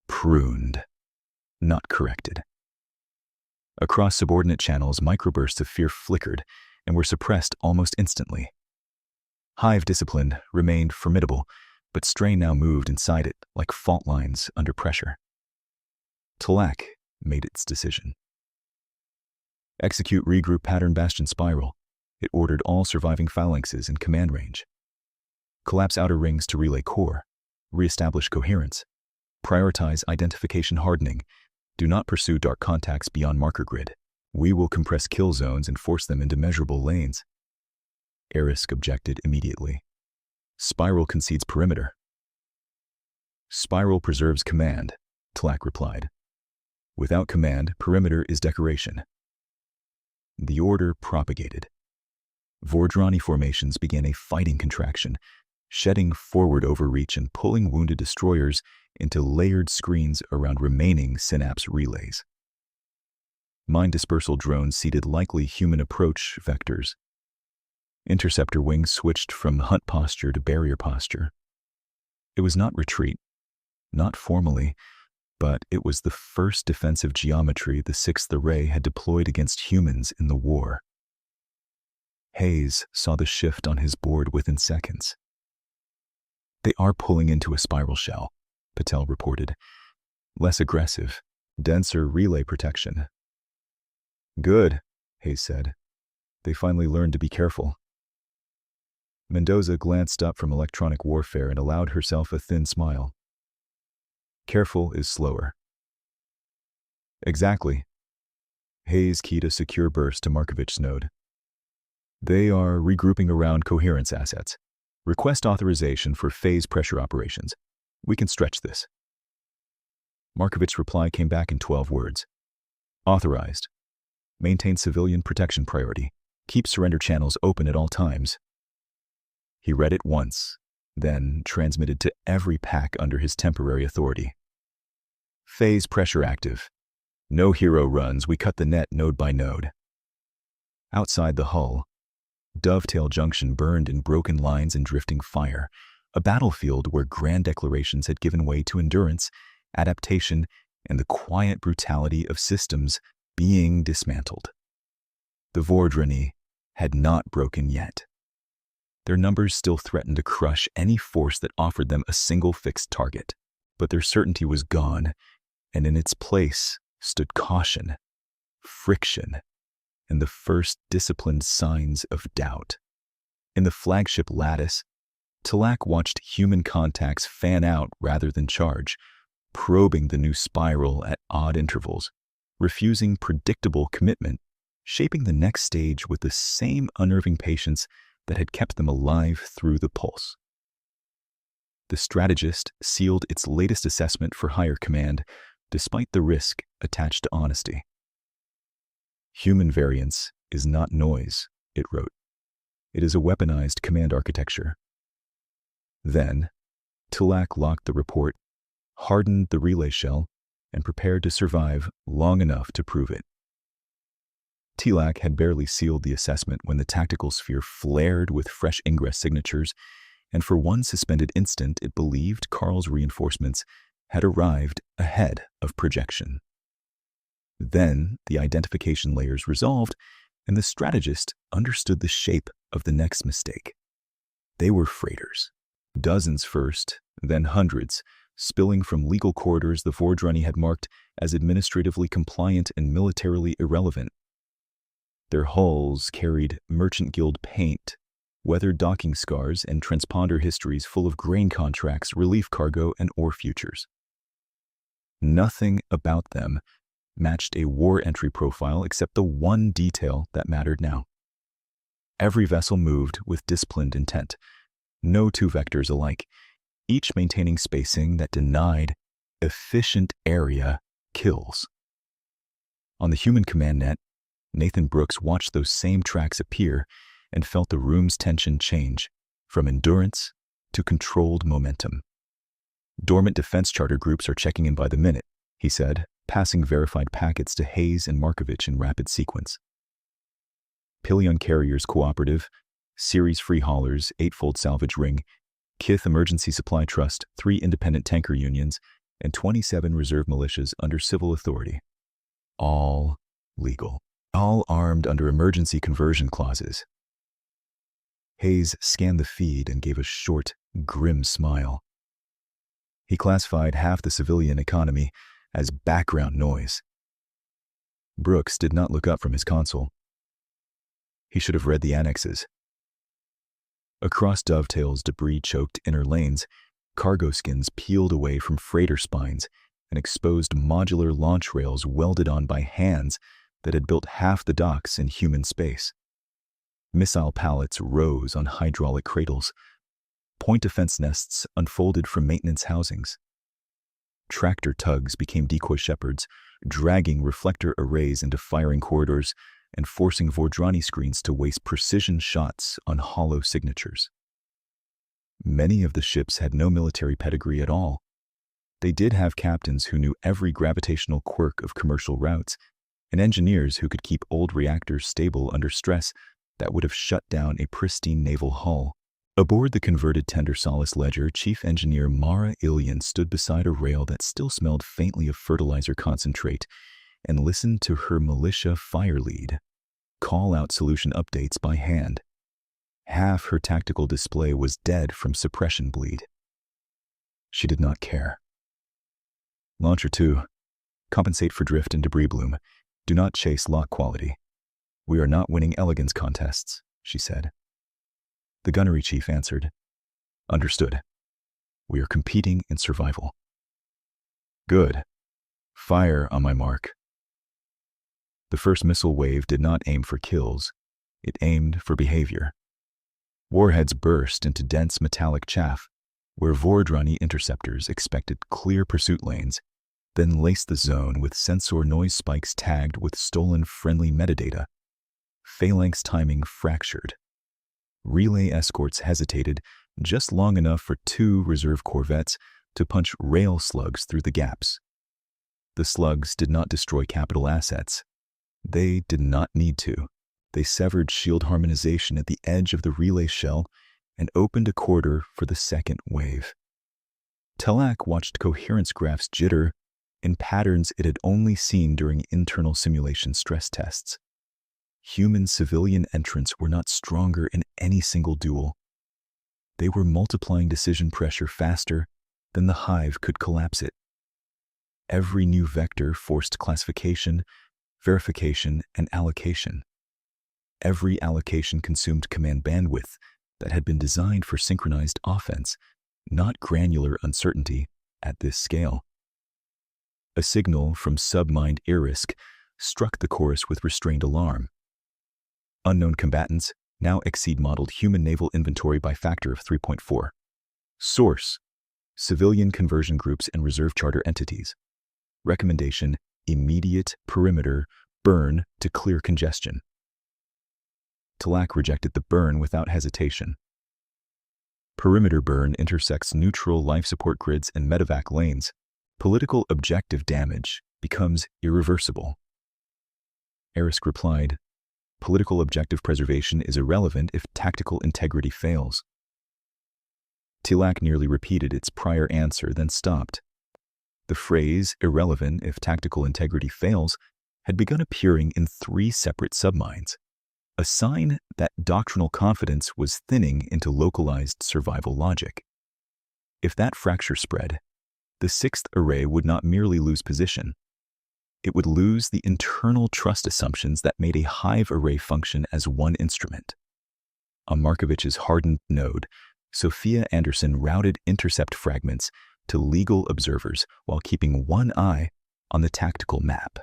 A: Pruned, not corrected. Across subordinate channels, microbursts of fear flickered and were suppressed almost instantly. Hive discipline remained formidable, but strain now moved inside it like fault lines under pressure. Tilak made its decision. Execute regroup pattern bastion spiral. It ordered all surviving phalanxes in command range. Collapse outer rings to relay core. Reestablish coherence. Prioritize identification hardening. Do not pursue dark contacts beyond marker grid. We will compress kill zones and force them into measurable lanes. Erisk objected immediately. Spiral concedes perimeter. Spiral preserves command, Tilak replied. Without command, perimeter is decoration. The order propagated. Vordrani formations began a fighting contraction, shedding forward overreach and pulling wounded destroyers into layered screens around remaining synapse relays. Mine dispersal drones seeded likely human approach vectors. Interceptor wings switched from hunt posture to barrier posture. It was not retreat, not formally, but it was the first defensive geometry the 6th Array had deployed against humans in the war. Hayes saw the shift on his board within seconds. They are pulling into a spiral shell, Patel reported. Less aggressive, denser relay protection. Good, Hayes said. They finally learned to be careful. Mendoza glanced up from electronic warfare and allowed herself a thin smile. Careful is slower. Exactly. Hayes keyed a secure burst to Markovich's node. They are regrouping around coherence assets. Request authorization for phase pressure operations. We can stretch this. Markovich's reply came back in 12 words. Authorized. Maintain civilian protection priority. Keep surrender channels open at all times. He read it once, then transmitted to every pack under his temporary authority. Phase pressure active. No hero runs, we cut the net node by node. Outside the hull, Dovetail Junction burned in broken lines and drifting fire, a battlefield where grand declarations had given way to endurance, adaptation, and the quiet brutality of systems being dismantled. The Vordrani had not broken yet. Their numbers still threatened to crush any force that offered them a single fixed target, but their certainty was gone, and in its place stood caution, friction, and the first disciplined signs of doubt. In the flagship lattice, Tilak watched human contacts fan out rather than charge, probing the new spiral at odd intervals, refusing predictable commitment, shaping the next stage with the same unnerving patience that had kept them alive through the pulse. The strategist sealed its latest assessment for higher command, despite the risk attached to honesty. Human variance is not noise, it wrote. It is a weaponized command architecture. Then, Tilak locked the report, hardened the relay shell, and prepared to survive long enough to prove it. Tilak had barely sealed the assessment when the tactical sphere flared with fresh ingress signatures, and for one suspended instant it believed Karl's reinforcements had arrived ahead of projection. Then the identification layers resolved, and the strategist understood the shape of the next mistake. They were freighters. Dozens first, then hundreds, spilling from legal corridors the Vordrani had marked as administratively compliant and militarily irrelevant. Their hulls carried merchant guild paint, weathered docking scars, and transponder histories full of grain contracts, relief cargo, and ore futures. Nothing about them matched a war entry profile except the one detail that mattered now. Every vessel moved with disciplined intent, no two vectors alike, each maintaining spacing that denied efficient area kills. On the human command net, Nathan Brooks watched those same tracks appear and felt the room's tension change from endurance to controlled momentum. Dormant defense charter groups are checking in by the minute, he said, passing verified packets to Hayes and Markovich in rapid sequence. Pillion Carriers Cooperative, Series Free Haulers, Eightfold Salvage Ring, Kith Emergency Supply Trust, 3 independent tanker unions, and 27 reserve militias under civil authority. All legal. All armed under emergency conversion clauses. Hayes scanned the feed and gave a short, grim smile. He classified half the civilian economy as background noise. Brooks did not look up from his console. He should have read the annexes. Across Dovetail's debris-choked inner lanes, cargo skins peeled away from freighter spines and exposed modular launch rails welded on by hands that had built half the docks in human space. Missile pallets rose on hydraulic cradles. Point defense nests unfolded from maintenance housings. Tractor tugs became decoy shepherds, dragging reflector arrays into firing corridors and forcing Vordrani screens to waste precision shots on hollow signatures. Many of the ships had no military pedigree at all. They did have captains who knew every gravitational quirk of commercial routes, and engineers who could keep old reactors stable under stress that would have shut down a pristine naval hull. Aboard the converted tender Solace Ledger, Chief Engineer Mara Ilian stood beside a rail that still smelled faintly of fertilizer concentrate and listened to her militia fire lead call out solution updates by hand. Half her tactical display was dead from suppression bleed. She did not care. Launcher 2, compensate for drift and debris bloom. Do not chase lock quality. We are not winning elegance contests, she said. The gunnery chief answered, Understood. We are competing in survival. Good. Fire on my mark. The first missile wave did not aim for kills. It aimed for behavior. Warheads burst into dense metallic chaff, where Vordrani interceptors expected clear pursuit lanes, then laced the zone with sensor noise spikes tagged with stolen friendly metadata. Phalanx timing fractured. Relay escorts hesitated just long enough for 2 reserve corvettes to punch rail slugs through the gaps. The slugs did not destroy capital assets. They did not need to. They severed shield harmonization at the edge of the relay shell and opened a corridor for the second wave. Telak watched coherence graphs jitter in patterns it had only seen during internal simulation stress tests. Human civilian entrants were not stronger in any single duel. They were multiplying decision pressure faster than the hive could collapse it. Every new vector forced classification, verification, and allocation. Every allocation consumed command bandwidth that had been designed for synchronized offense, not granular uncertainty at this scale. A signal from submined Irisk struck the chorus with restrained alarm. Unknown combatants now exceed modeled human naval inventory by factor of 3.4. Source: civilian conversion groups and reserve charter entities. Recommendation: immediate perimeter burn to clear congestion. Telak rejected the burn without hesitation. Perimeter burn intersects neutral life support grids and medevac lanes. Political objective damage becomes irreversible. Erisk replied, Political objective preservation is irrelevant if tactical integrity fails. Telak nearly repeated its prior answer, then stopped. The phrase, irrelevant if tactical integrity fails, had begun appearing in 3 separate submines, a sign that doctrinal confidence was thinning into localized survival logic. If that fracture spread, the 6th array would not merely lose position. It would lose the internal trust assumptions that made a hive array function as one instrument. On Markovich's hardened node, Sophia Anderson routed intercept fragments to legal observers while keeping one eye on the tactical map.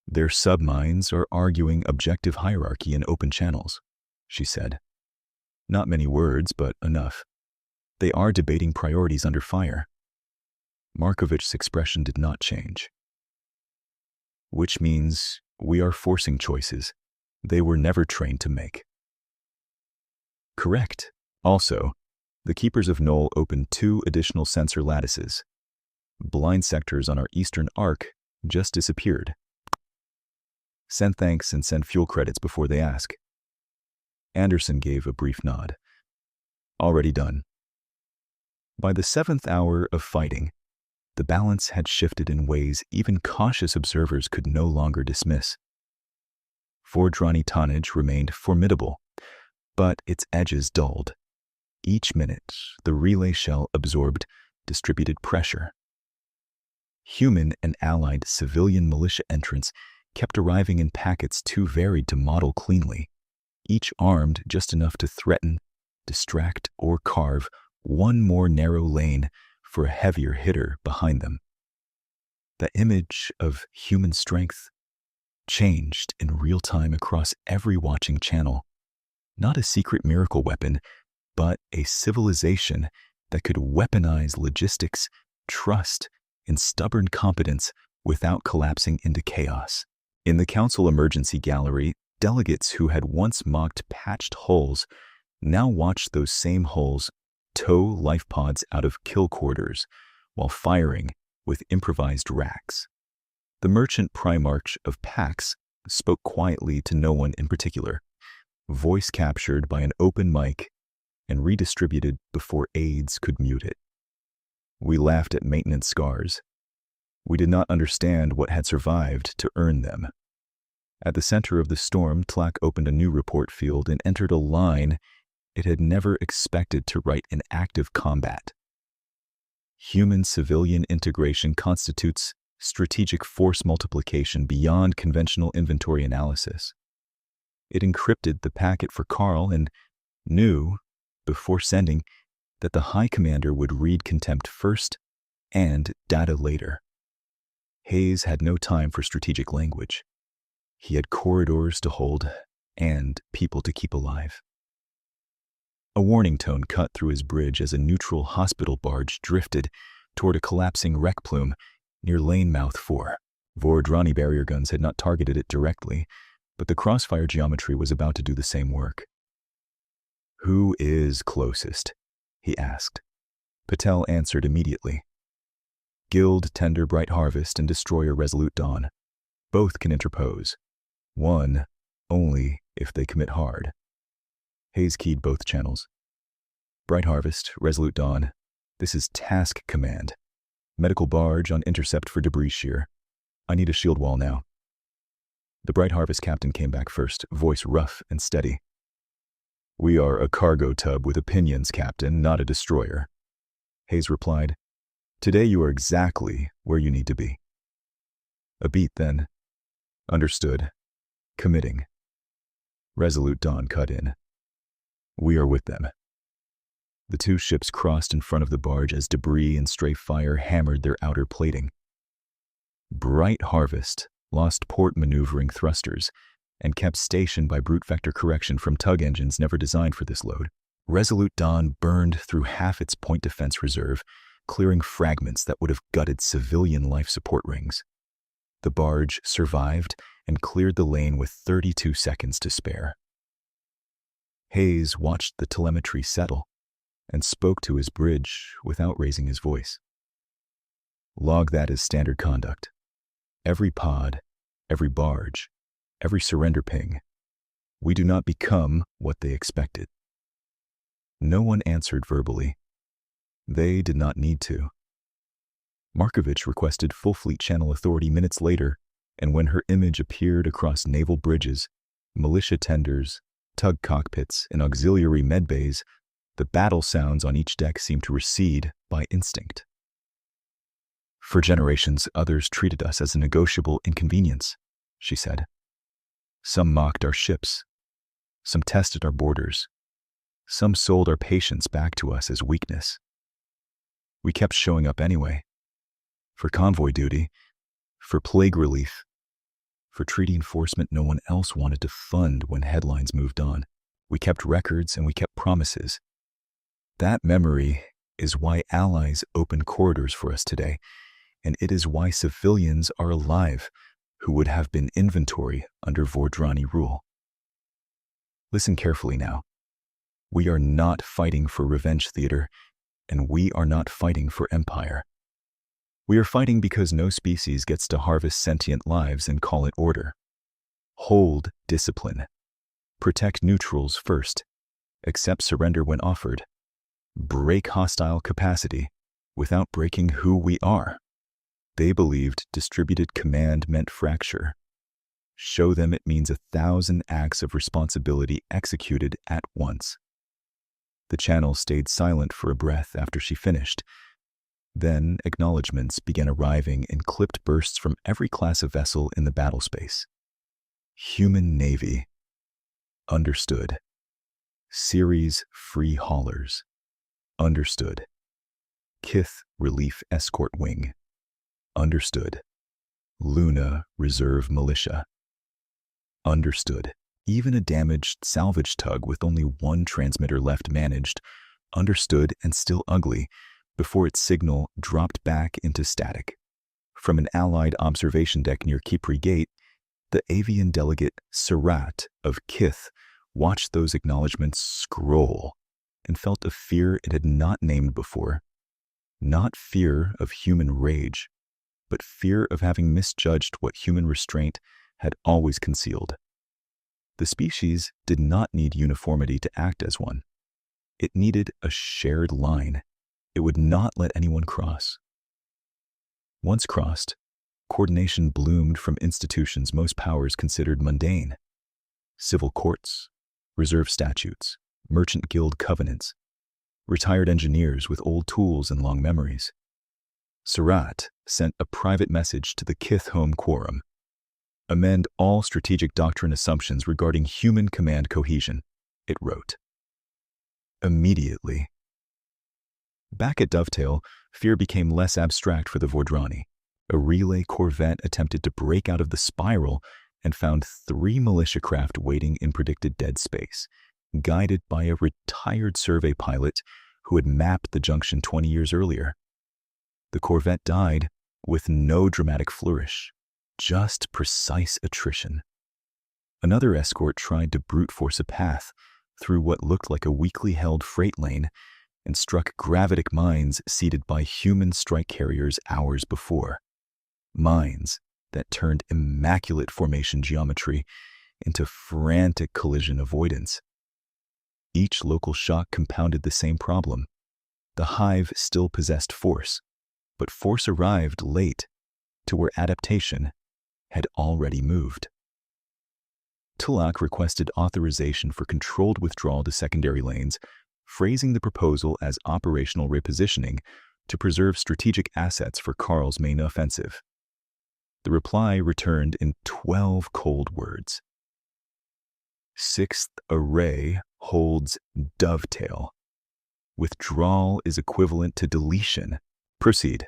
A: Their submines are arguing objective hierarchy in open channels, she said. Not many words, but enough. They are debating priorities under fire. Markovich's expression did not change. Which means we are forcing choices they were never trained to make. Correct. Also, the Keepers of Knoll opened 2 additional sensor lattices. Blind sectors on our eastern arc just disappeared. Send thanks and send fuel credits before they ask. Anderson gave a brief nod. Already done. By the 7th hour of fighting, the balance had shifted in ways even cautious observers could no longer dismiss. Vordrani tonnage remained formidable, but its edges dulled. Each minute, the relay shell absorbed distributed pressure. Human and allied civilian militia entrants kept arriving in packets too varied to model cleanly, each armed just enough to threaten, distract, or carve one more narrow lane for a heavier hitter behind them. The image of human strength changed in real time across every watching channel, not a secret miracle weapon, but a civilization that could weaponize logistics, trust, and stubborn competence without collapsing into chaos. In the Council Emergency Gallery, delegates who had once mocked patched holes now watched those same holes tow life pods out of kill quarters while firing with improvised racks. The merchant Primarch of Pax spoke quietly to no one in particular, voice captured by an open mic and redistributed before aides could mute it. We laughed at maintenance scars. We did not understand what had survived to earn them. At the center of the storm, Tlack opened a new report field and entered a line it had never expected to write in active combat. Human-civilian integration constitutes strategic force multiplication beyond conventional inventory analysis. It encrypted the packet for Carl and knew, before sending, that the High Commander would read contempt first and data later. Hayes had no time for strategic language. He had corridors to hold and people to keep alive. A warning tone cut through his bridge as a neutral hospital barge drifted toward a collapsing wreck plume near lane mouth 4. Vordrani barrier guns had not targeted it directly, but the crossfire geometry was about to do the same work. "Who is closest?" he asked. Patel answered immediately. "Guild Tender Bright Harvest and Destroyer Resolute Dawn. Both can interpose. One only if they commit hard." Hayes keyed both channels. "Bright Harvest, Resolute Dawn. This is Task Command. Medical barge on intercept for debris shear. I need a shield wall now." The Bright Harvest captain came back first, voice rough and steady. "We are a cargo tub with opinions, Captain, not a destroyer." Hayes replied, "Today you are exactly where you need to be." A beat then. "Understood. Committing." Resolute Dawn cut in. "We are with them." The two ships crossed in front of the barge as debris and stray fire hammered their outer plating. Bright Harvest lost port maneuvering thrusters and kept station by brute vector correction from tug engines never designed for this load. Resolute Dawn burned through half its point defense reserve, clearing fragments that would have gutted civilian life support rings. The barge survived and cleared the lane with 32 seconds to spare. Hayes watched the telemetry settle and spoke to his bridge without raising his voice. "Log that as standard conduct. Every pod, every barge, every surrender ping. We do not become what they expected." No one answered verbally. They did not need to. Markovich requested full fleet channel authority minutes later, and when her image appeared across naval bridges, militia tenders, tug cockpits, and auxiliary medbays, the battle sounds on each deck seemed to recede by instinct. "For generations, others treated us as a negotiable inconvenience," she said. "Some mocked our ships. Some tested our borders. Some sold our patience back to us as weakness. We kept showing up anyway. For convoy duty, for plague relief, for treaty enforcement no one else wanted to fund when headlines moved on. We kept records and we kept promises. That memory is why allies open corridors for us today, and it is why civilians are alive who would have been inventory under Vordrani rule. Listen carefully now. We are not fighting for revenge theater, and we are not fighting for empire. We are fighting because no species gets to harvest sentient lives and call it order. Hold discipline. Protect neutrals first. Accept surrender when offered. Break hostile capacity without breaking who we are. They believed distributed command meant fracture. Show them it means 1,000 acts of responsibility executed at once. The channel stayed silent for a breath after she finished. Then acknowledgments began arriving in clipped bursts from every class of vessel in the battlespace. Human Navy. Understood. Series Free Haulers. Understood. Kith Relief Escort Wing. Understood. Luna Reserve Militia. Understood. Even a damaged salvage tug with only one transmitter left managed, understood and still ugly, before its signal dropped back into static. From an Allied observation deck near Kipri Gate, the avian delegate Sarat of Kith watched those acknowledgments scroll and felt a fear it had not named before. Not fear of human rage, but fear of having misjudged what human restraint had always concealed. The species did not need uniformity to act as one. It needed a shared line it would not let anyone cross. Once crossed, coordination bloomed from institutions most powers considered mundane. Civil courts, reserve statutes, merchant guild covenants, retired engineers with old tools and long memories. Sarat sent a private message to the Kith Home Quorum. Amend all strategic doctrine assumptions regarding human command cohesion, it wrote. Immediately. Back at Dovetail, fear became less abstract for the Vordrani. A relay corvette attempted to break out of the spiral and found 3 militia craft waiting in predicted dead space, guided by a retired survey pilot who had mapped the junction 20 years earlier. The corvette died with no dramatic flourish, just precise attrition. Another escort tried to brute force a path through what looked like a weakly held freight lane and struck gravitic mines seeded by human strike carriers hours before. Mines that turned immaculate formation geometry into frantic collision avoidance. Each local shock compounded the same problem. The hive still possessed force, but force arrived late to where adaptation had already moved. Tulak requested authorization for controlled withdrawal to secondary lanes, phrasing the proposal as operational repositioning to preserve strategic assets for Karl's main offensive. The reply returned in 12 cold words. 6th Array holds Dovetail. Withdrawal is equivalent to deletion. Proceed.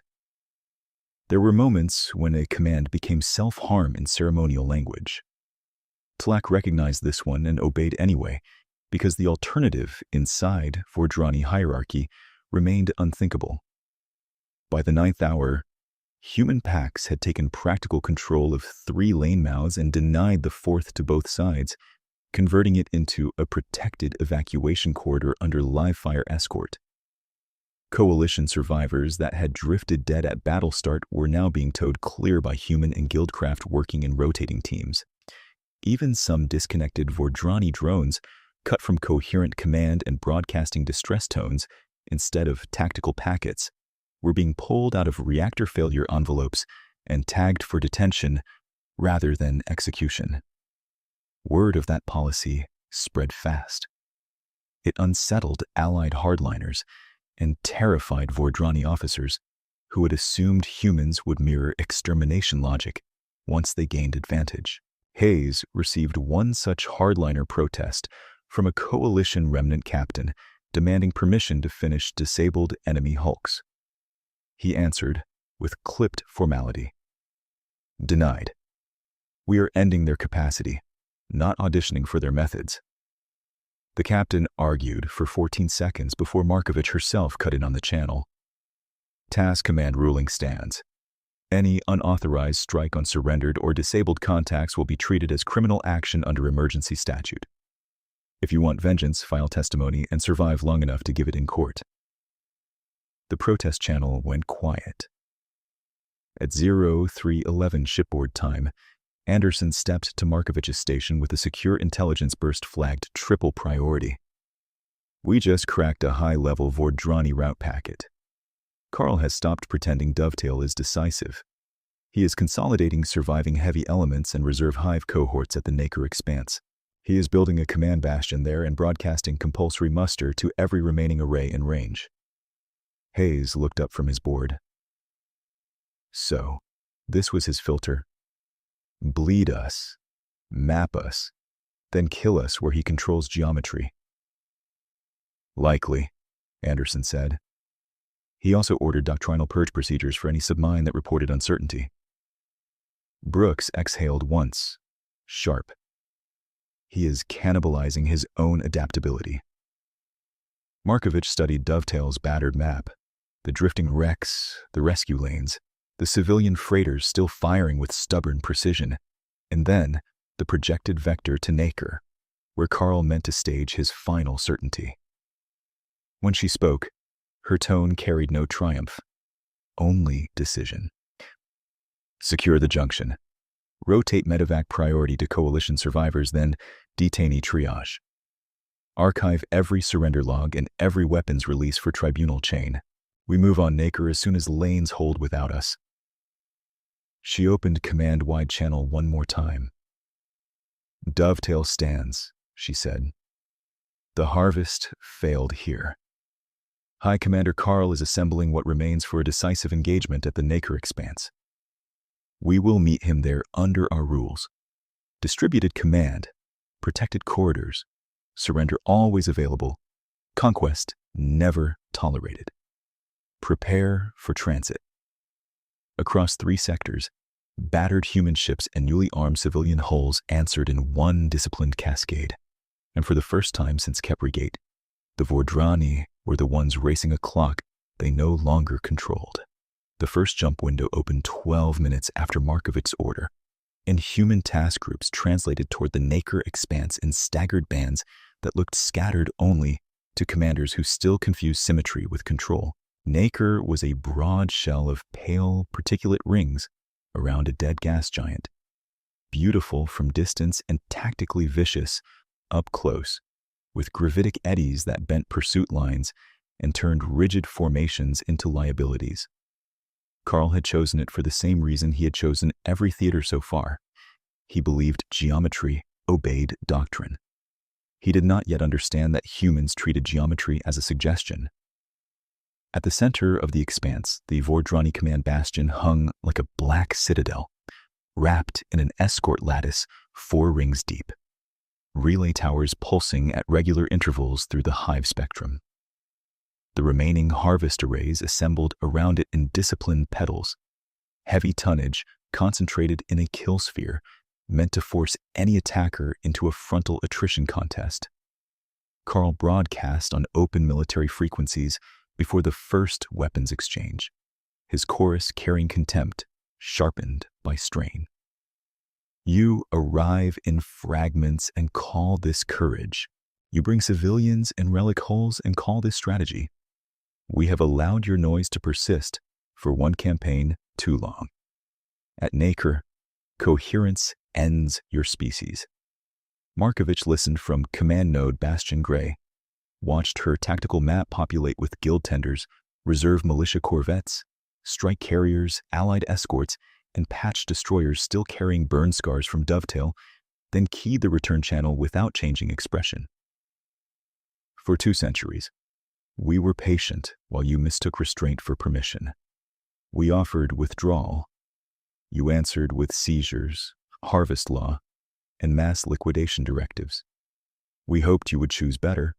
A: There were moments when a command became self-harm in ceremonial language. Tulak recognized this one and obeyed anyway, because the alternative inside Vordrani hierarchy remained unthinkable. By the 9th hour, human packs had taken practical control of 3 lane mouths and denied the 4th to both sides, converting it into a protected evacuation corridor under live-fire escort. Coalition survivors that had drifted dead at battle start were now being towed clear by human and guildcraft working in rotating teams. Even some disconnected Vordrani drones, cut from coherent command and broadcasting distress tones instead of tactical packets, were being pulled out of reactor failure envelopes and tagged for detention rather than execution. Word of that policy spread fast. It unsettled Allied hardliners and terrified Vordrani officers who had assumed humans would mirror extermination logic once they gained advantage. Hayes received one such hardliner protest from a coalition remnant captain demanding permission to finish disabled enemy hulks. He answered with clipped formality. Denied. We are ending their capacity, not auditioning for their methods. The captain argued for 14 seconds before Markovich herself cut in on the channel. Task command ruling stands. Any unauthorized strike on surrendered or disabled contacts will be treated as criminal action under emergency statute. If you want vengeance, file testimony and survive long enough to give it in court. The protest channel went quiet. At 0311 shipboard time, Anderson stepped to Markovich's station with a secure intelligence burst flagged triple priority. We just cracked a high-level Vordrani route packet. Carl has stopped pretending Dovetail is decisive. He is consolidating surviving heavy elements and reserve hive cohorts at the Naker Expanse. He is building a command bastion there and broadcasting compulsory muster to every remaining array in range. Hayes looked up from his board. So, this was his filter. Bleed us, map us, then kill us where he controls geometry. Likely, Anderson said. He also ordered doctrinal purge procedures for any submine that reported uncertainty. Brooks exhaled once, sharp. He is cannibalizing his own adaptability. Markovich studied Dovetail's battered map, the drifting wrecks, the rescue lanes, the civilian freighters still firing with stubborn precision, and then the projected vector to Naker, where Carl meant to stage his final certainty. When she spoke, her tone carried no triumph, only decision. Secure the junction. Rotate medevac priority to coalition survivors, then detainee triage. Archive every surrender log and every weapons release for tribunal chain. We move on Naker as soon as lanes hold without us. She opened command-wide channel one more time. Dovetail stands, she said. The harvest failed here. High Commander Carl is assembling what remains for a decisive engagement at the Naker Expanse. We will meet him there under our rules. Distributed command, protected corridors, surrender always available, conquest never tolerated. Prepare for transit. Across 3 sectors, battered human ships and newly armed civilian hulls answered in one disciplined cascade. And for the first time since Khepri Gate, the Vordrani were the ones racing a clock they no longer controlled. The first jump window opened 12 minutes after Markovich's order, and human task groups translated toward the Naker Expanse in staggered bands that looked scattered only to commanders who still confused symmetry with control. Naker was a broad shell of pale particulate rings around a dead gas giant, beautiful from distance and tactically vicious up close, with gravitic eddies that bent pursuit lines and turned rigid formations into liabilities. Carl had chosen it for the same reason he had chosen every theater so far. He believed geometry obeyed doctrine. He did not yet understand that humans treated geometry as a suggestion. At the center of the expanse, the Vordrani command bastion hung like a black citadel, wrapped in an escort lattice 4 rings deep, relay towers pulsing at regular intervals through the hive spectrum. The remaining harvest arrays assembled around it in disciplined petals, heavy tonnage concentrated in a kill sphere meant to force any attacker into a frontal attrition contest. Carl broadcast on open military frequencies before the first weapons exchange, his chorus carrying contempt, sharpened by strain. You arrive in fragments and call this courage. You bring civilians and relic hulls and call this strategy. We have allowed your noise to persist for one campaign too long. At Naker, coherence ends your species. Markovich listened from command node Bastion Gray, watched her tactical map populate with guild tenders, reserve militia corvettes, strike carriers, allied escorts, and patch destroyers still carrying burn scars from Dovetail, then keyed the return channel without changing expression. For 2 centuries, we were patient while you mistook restraint for permission. We offered withdrawal. You answered with seizures, harvest law, and mass liquidation directives. We hoped you would choose better.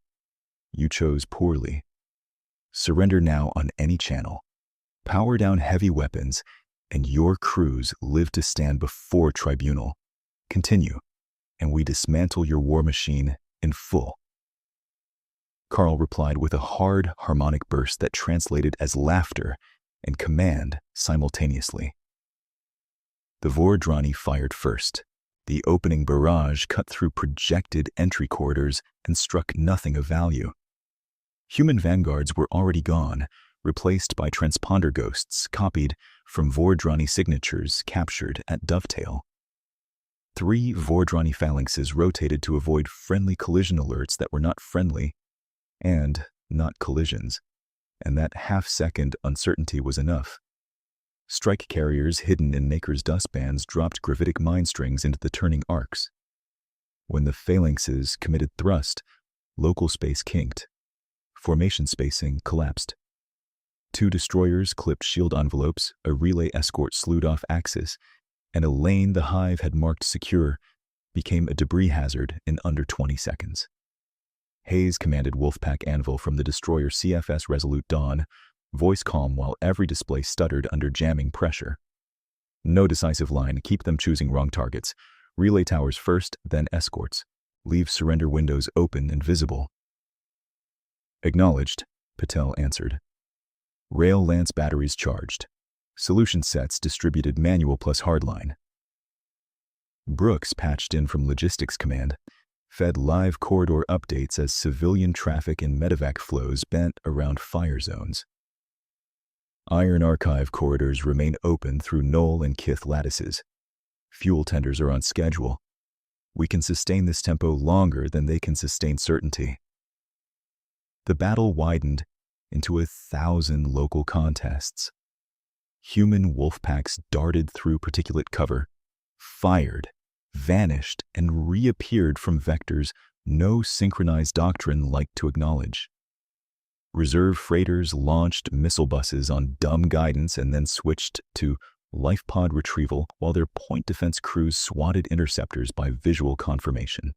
A: You chose poorly. Surrender now on any channel. Power down heavy weapons, and your crews live to stand before tribunal. Continue, and we dismantle your war machine in full. Carl replied with a hard harmonic burst that translated as laughter and command simultaneously. The Vordrani fired first. The opening barrage cut through projected entry corridors and struck nothing of value. Human vanguards were already gone, replaced by transponder ghosts copied from Vordrani signatures captured at Dovetail. 3 Vordrani phalanxes rotated to avoid friendly collision alerts that were not friendly and not collisions, and that half-second uncertainty was enough. Strike carriers hidden in Naker's dustbands dropped gravitic mine strings into the turning arcs. When the phalanxes committed thrust, local space kinked. Formation spacing collapsed. 2 destroyers clipped shield envelopes, a relay escort slewed off axis, and a lane the Hive had marked secure became a debris hazard in under 20 seconds. Hayes commanded Wolfpack Anvil from the destroyer CFS Resolute Dawn, voice calm while every display stuttered under jamming pressure. No decisive line, keep them choosing wrong targets. Relay towers first, then escorts. Leave surrender windows open and visible. Acknowledged, Patel answered. Rail Lance batteries charged. Solution sets distributed manual plus hardline. Brooks patched in from Logistics Command, fed live corridor updates as civilian traffic and medevac flows bent around fire zones. Iron Archive corridors remain open through Knoll and Kith lattices. Fuel tenders are on schedule. We can sustain this tempo longer than they can sustain certainty. The battle widened into 1,000 local contests. Human wolf packs darted through particulate cover, fired, vanished, and reappeared from vectors no synchronized doctrine liked to acknowledge. Reserve freighters launched missile buses on dumb guidance and then switched to life pod retrieval while their point defense crews swatted interceptors by visual confirmation.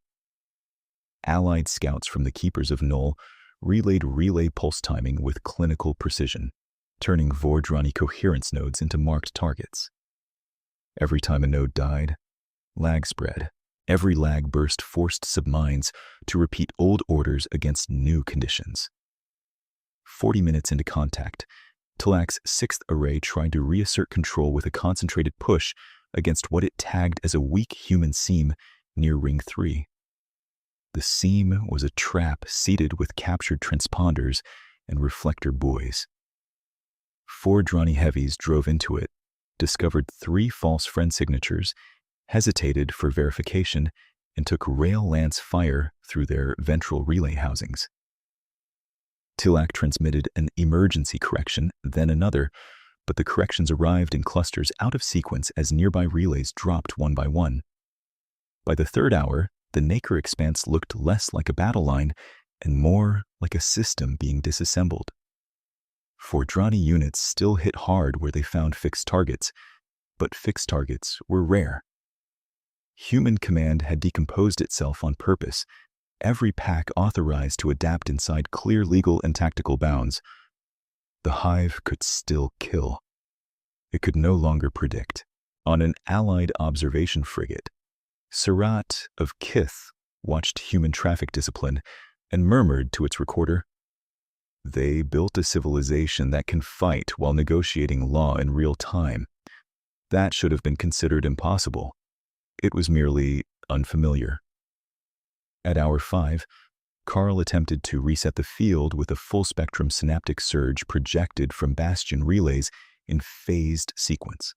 A: Allied scouts from the Keepers of Knoll relayed relay pulse timing with clinical precision, turning Vordrani coherence nodes into marked targets. Every time a node died, lag spread. Every lag burst forced submines to repeat old orders against new conditions. 40 minutes into contact, Tilak's 6th array tried to reassert control with a concentrated push against what it tagged as a weak human seam near Ring 3. The seam was a trap seated with captured transponders and reflector buoys. 4 Drani heavies drove into it, discovered 3 false friend signatures, hesitated for verification, and took rail lance fire through their ventral relay housings. Tilak transmitted an emergency correction, then another, but the corrections arrived in clusters out of sequence as nearby relays dropped one by one. By the 3rd hour, the Naker expanse looked less like a battle line and more like a system being disassembled. Vordrani units still hit hard where they found fixed targets, but fixed targets were rare. Human command had decomposed itself on purpose, every pack authorized to adapt inside clear legal and tactical bounds. The Hive could still kill. It could no longer predict. On an Allied observation frigate, Surat of Kith watched human traffic discipline and murmured to its recorder, "They built a civilization that can fight while negotiating law in real time. That should have been considered impossible. It was merely unfamiliar." At hour 5, Carl attempted to reset the field with a full-spectrum synaptic surge projected from Bastion relays in phased sequence.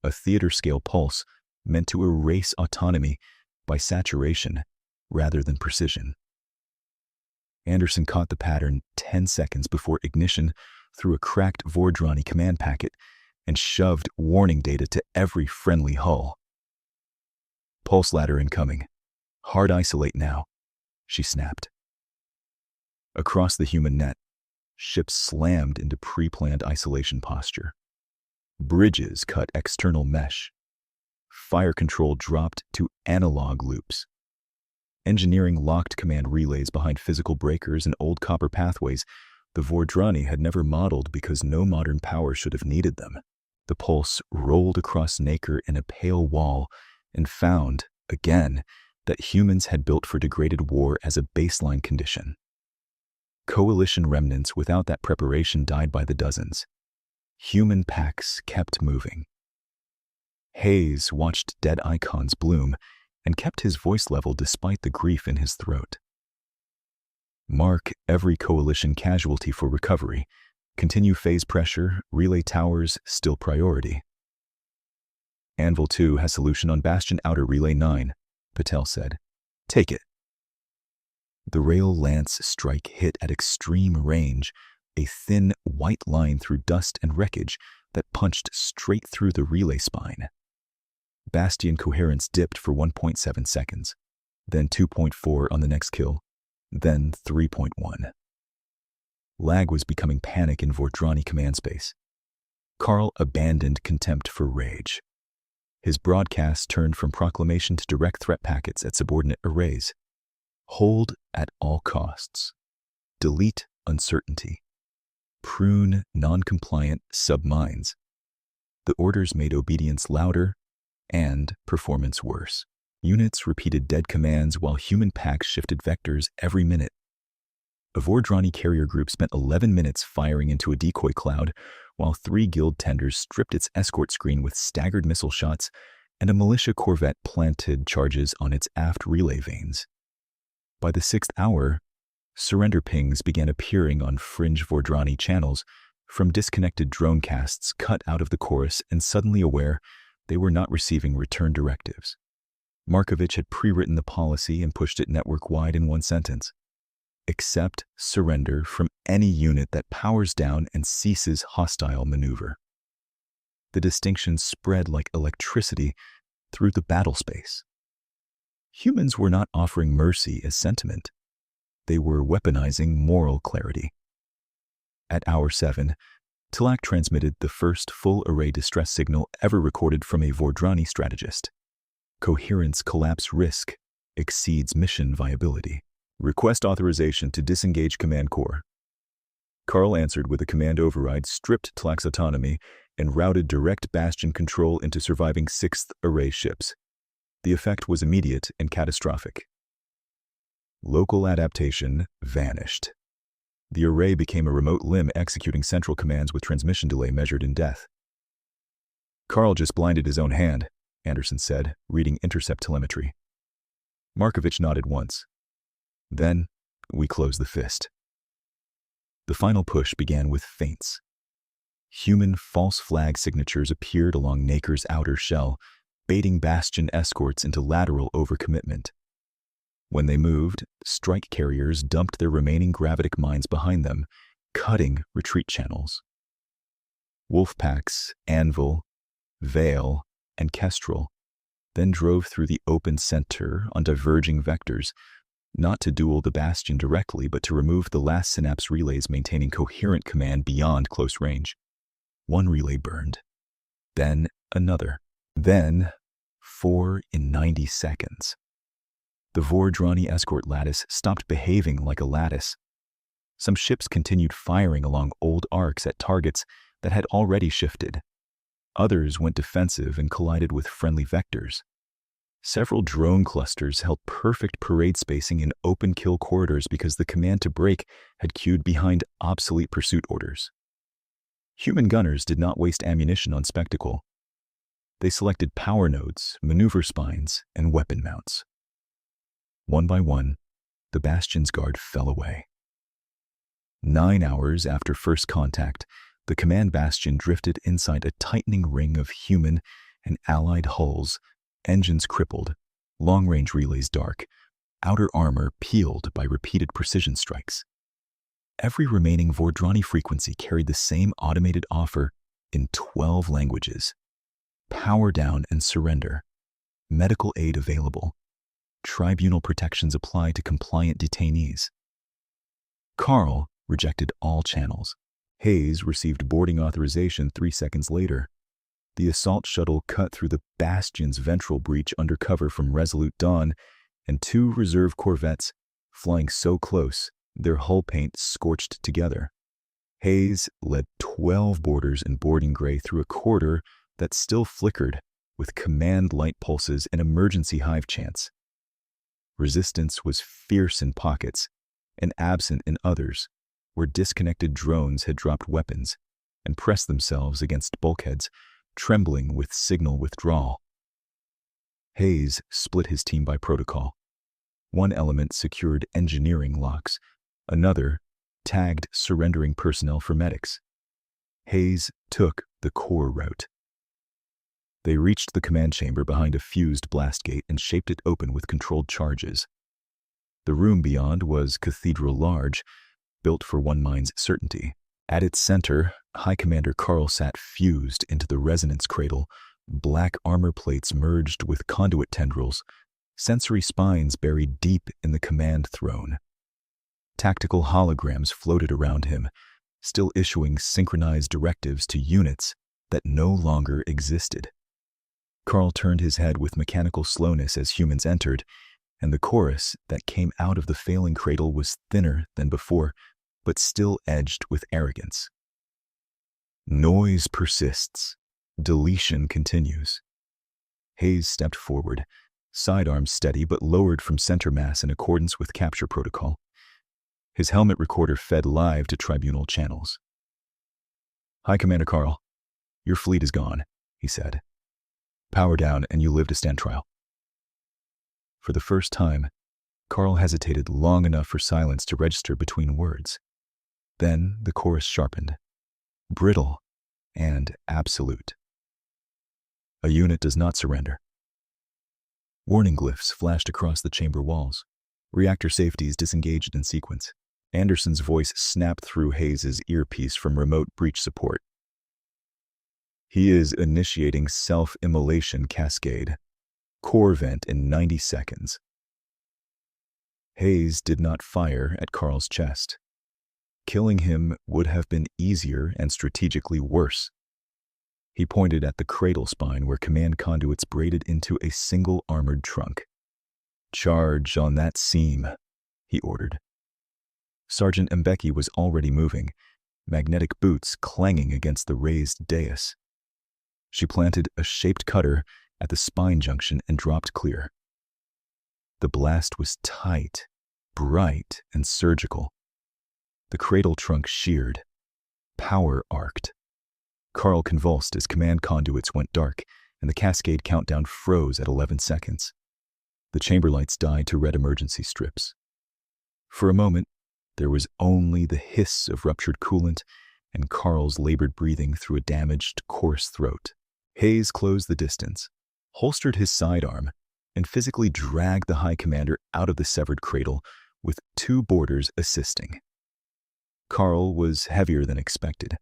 A: A theater-scale pulse meant to erase autonomy by saturation rather than precision. Anderson caught the pattern 10 seconds before ignition through a cracked Vordrani command packet and shoved warning data to every friendly hull. "Pulse ladder incoming. Hard isolate now," she snapped. Across the human net, ships slammed into pre-planned isolation posture. Bridges cut external mesh. Fire control dropped to analog loops. Engineering locked command relays behind physical breakers and old copper pathways the Vordrani had never modeled because no modern power should have needed them. The pulse rolled across Naker in a pale wall and found, again, that humans had built for degraded war as a baseline condition. Coalition remnants without that preparation died by the dozens. Human packs kept moving. Hayes watched dead icons bloom and kept his voice level despite the grief in his throat. "Mark every coalition casualty for recovery. Continue phase pressure, relay towers still priority." Anvil 2 has solution on Bastion Outer Relay 9, Patel said. Take it. The rail lance strike hit at extreme range, a thin white line through dust and wreckage that punched straight through the relay spine. Bastion coherence dipped for 1.7 seconds, then 2.4 on the next kill, then 3.1. Lag was becoming panic in Vordrani command space. Carl abandoned contempt for rage. His broadcast turned from proclamation to direct threat packets at subordinate arrays. Hold at all costs. Delete uncertainty. Prune non-compliant submines. The orders made obedience louder and performance worse. Units repeated dead commands while human packs shifted vectors every minute. A Vordrani carrier group spent 11 minutes firing into a decoy cloud, while 3 guild tenders stripped its escort screen with staggered missile shots, and a militia corvette planted charges on its aft relay vanes. By the 6th hour, surrender pings began appearing on fringe Vordrani channels from disconnected drone casts cut out of the chorus and suddenly aware they were not receiving return directives. Markovich had pre-written the policy and pushed it network-wide in one sentence. Accept surrender from any unit that powers down and ceases hostile maneuver. The distinction spread like electricity through the battle space. Humans were not offering mercy as sentiment. They were weaponizing moral clarity. At hour 7, Tilak transmitted the first full-array distress signal ever recorded from a Vordrani strategist. Coherence collapse risk exceeds mission viability. Request authorization to disengage Command Core. Carl answered with a command override, stripped Tilak's autonomy, and routed direct Bastion control into surviving 6th Array ships. The effect was immediate and catastrophic. Local adaptation vanished. The array became a remote limb executing central commands with transmission delay measured in death. Carl just blinded his own hand, Anderson said, reading intercept telemetry. Markovich nodded once. Then, we closed the fist. The final push began with feints. Human false flag signatures appeared along Naker's outer shell, baiting Bastion escorts into lateral overcommitment. When they moved, strike carriers dumped their remaining gravitic mines behind them, cutting retreat channels. Wolfpacks, Anvil, Vale, and Kestrel then drove through the open center on diverging vectors, not to duel the Bastion directly, but to remove the last synapse relays maintaining coherent command beyond close range. One relay burned, then another, then 4 in 90 seconds. The Vordrani escort lattice stopped behaving like a lattice. Some ships continued firing along old arcs at targets that had already shifted. Others went defensive and collided with friendly vectors. Several drone clusters held perfect parade spacing in open kill corridors because the command to break had queued behind obsolete pursuit orders. Human gunners did not waste ammunition on spectacle. They selected power nodes, maneuver spines, and weapon mounts. One by one, the Bastion's guard fell away. 9 hours after first contact, the command Bastion drifted inside a tightening ring of human and allied hulls, engines crippled, long-range relays dark, outer armor peeled by repeated precision strikes. Every remaining Vordrani frequency carried the same automated offer in 12 languages. Power down and surrender. Medical aid available. Tribunal protections apply to compliant detainees. Carl rejected all channels. Hayes received boarding authorization 3 seconds later. The assault shuttle cut through the Bastion's ventral breach under cover from Resolute Dawn, and 2 reserve corvettes, flying so close, their hull paint scorched together. Hayes led 12 boarders in boarding gray through a corridor that still flickered with command light pulses and emergency hive chants. Resistance was fierce in pockets and absent in others, where disconnected drones had dropped weapons and pressed themselves against bulkheads, trembling with signal withdrawal. Hayes split his team by protocol. One element secured engineering locks, another tagged surrendering personnel for medics. Hayes took the core route. They reached the command chamber behind a fused blast gate and shaped it open with controlled charges. The room beyond was cathedral large, built for one mind's certainty. At its center, High Commander Karl sat fused into the resonance cradle, black armor plates merged with conduit tendrils, sensory spines buried deep in the command throne. Tactical holograms floated around him, still issuing synchronized directives to units that no longer existed. Karl turned his head with mechanical slowness as humans entered, and the chorus that came out of the failing cradle was thinner than before, but still edged with arrogance. Noise persists. Deletion continues. Hayes stepped forward, sidearms steady but lowered from center mass in accordance with capture protocol. His helmet recorder fed live to tribunal channels. "High Commander Karl, your fleet is gone," he said. "Power down and you live to stand trial." For the first time, Karl hesitated long enough for silence to register between words. Then the chorus sharpened, brittle and absolute. "A unit does not surrender." Warning glyphs flashed across the chamber walls. Reactor safeties disengaged in sequence. Anderson's voice snapped through Hayes' earpiece from remote breach support. "He is initiating self-immolation cascade. Core vent in 90 seconds. Hayes did not fire at Karl's chest. Killing him would have been easier and strategically worse. He pointed at the cradle spine where command conduits braided into a single armored trunk. "Charge on that seam," he ordered. Sergeant Mbeki was already moving, magnetic boots clanging against the raised dais. She planted a shaped cutter at the spine junction and dropped clear. The blast was tight, bright, and surgical. The cradle trunk sheared. Power arced. Karl convulsed as command conduits went dark, and the cascade countdown froze at 11 seconds. The chamber lights died to red emergency strips. For a moment, there was only the hiss of ruptured coolant and Karl's labored breathing through a damaged, coarse throat. Hayes closed the distance, holstered his sidearm, and physically dragged the High Commander out of the severed cradle, with 2 boarders assisting. Karl was heavier than expected,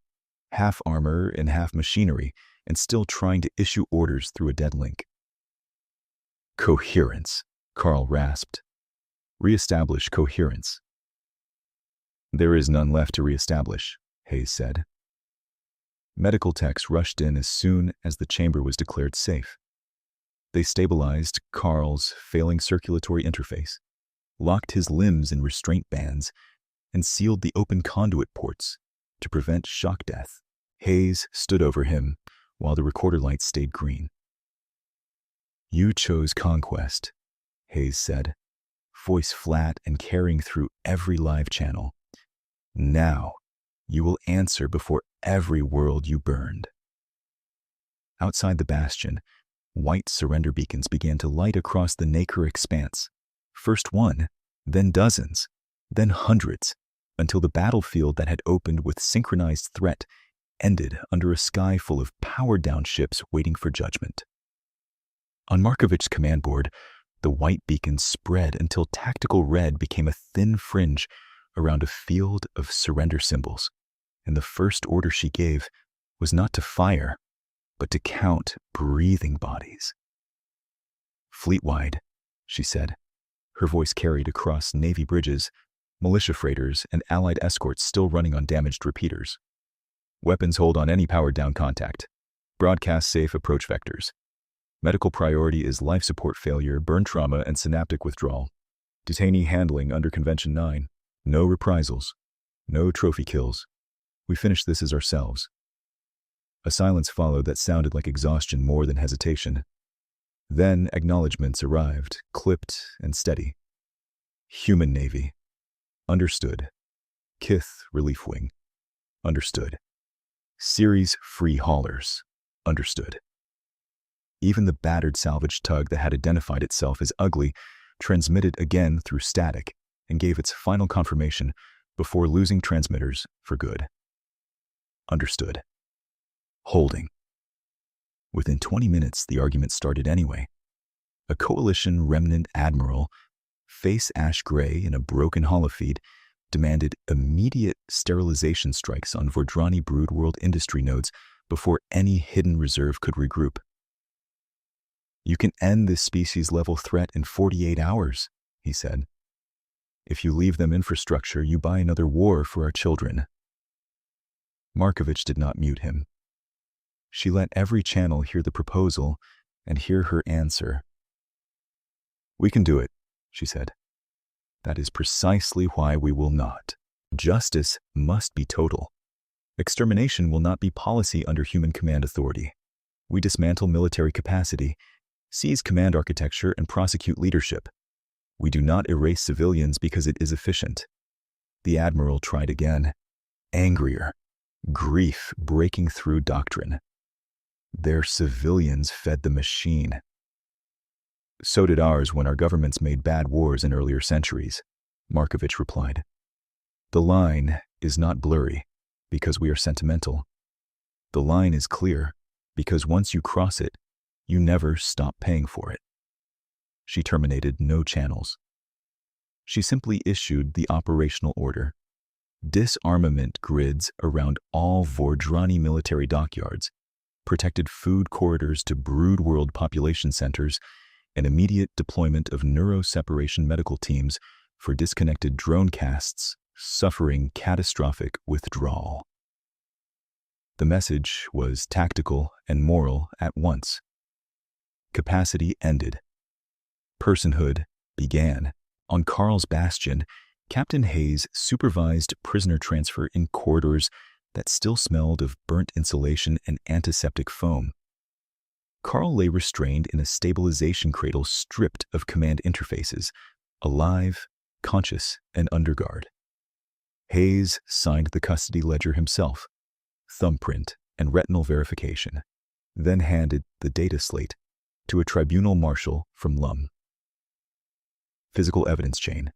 A: half armor and half machinery, and still trying to issue orders through a dead link. "Coherence," Karl rasped. "Reestablish coherence." "There is none left to reestablish," Hayes said. Medical techs rushed in as soon as the chamber was declared safe. They stabilized Karl's failing circulatory interface, locked his limbs in restraint bands, and sealed the open conduit ports to prevent shock death. Hayes stood over him while the recorder lights stayed green. "You chose conquest," Hayes said, voice flat and carrying through every live channel. "Now, you will answer before every world you burned." Outside the bastion, white surrender beacons began to light across the nacre expanse. First one, then dozens, then hundreds, until the battlefield that had opened with synchronized threat ended under a sky full of powered-down ships waiting for judgment. On Markovich's command board, the white beacons spread until tactical red became a thin fringe around a field of surrender symbols, and the first order she gave was not to fire, but to count breathing bodies. "Fleet-wide," she said, her voice carried across Navy bridges, militia freighters, and Allied escorts still running on damaged repeaters. "Weapons hold on any powered-down contact. Broadcast safe approach vectors. Medical priority is life support failure, burn trauma, and synaptic withdrawal. Detainee handling under Convention 9. No reprisals. No trophy kills. We finish this as ourselves." A silence followed that sounded like exhaustion more than hesitation. Then acknowledgments arrived, clipped and steady. "Human Navy. Understood. Kith Relief Wing. Understood. Series Free Haulers. Understood." Even the battered salvage tug that had identified itself as ugly transmitted again through static and gave its final confirmation before losing transmitters for good. "Understood. Holding." Within 20 minutes, the argument started anyway. A coalition remnant admiral, face ash gray in a broken holofeed, demanded immediate sterilization strikes on Vordrani Broodworld industry nodes before any hidden reserve could regroup. "You can end this species-level threat in 48 hours, he said. "If you leave them infrastructure, you buy another war for our children." Markovich did not mute him. She let every channel hear the proposal and hear her answer. "We can do it," she said. "That is precisely why we will not. Justice must be total. Extermination will not be policy under human command authority. We dismantle military capacity, seize command architecture, and prosecute leadership. We do not erase civilians because it is efficient." The admiral tried again, angrier, grief breaking through doctrine. "Their civilians fed the machine." "So did ours when our governments made bad wars in earlier centuries," Markovich replied. "The line is not blurry because we are sentimental. The line is clear because once you cross it, you never stop paying for it." She terminated no channels. She simply issued the operational order: disarmament grids around all Vordrani military dockyards, protected food corridors to Broodworld population centers, and immediate deployment of neuroseparation medical teams for disconnected drone casts suffering catastrophic withdrawal. The message was tactical and moral at once. Capacity ended. Personhood began. On Karl's Bastion, Captain Hayes supervised prisoner transfer in corridors that still smelled of burnt insulation and antiseptic foam. Karl lay restrained in a stabilization cradle stripped of command interfaces, alive, conscious, and under guard. Hayes signed the custody ledger himself, thumbprint and retinal verification, then handed the data slate to a tribunal marshal from Lum. "Physical evidence chain,"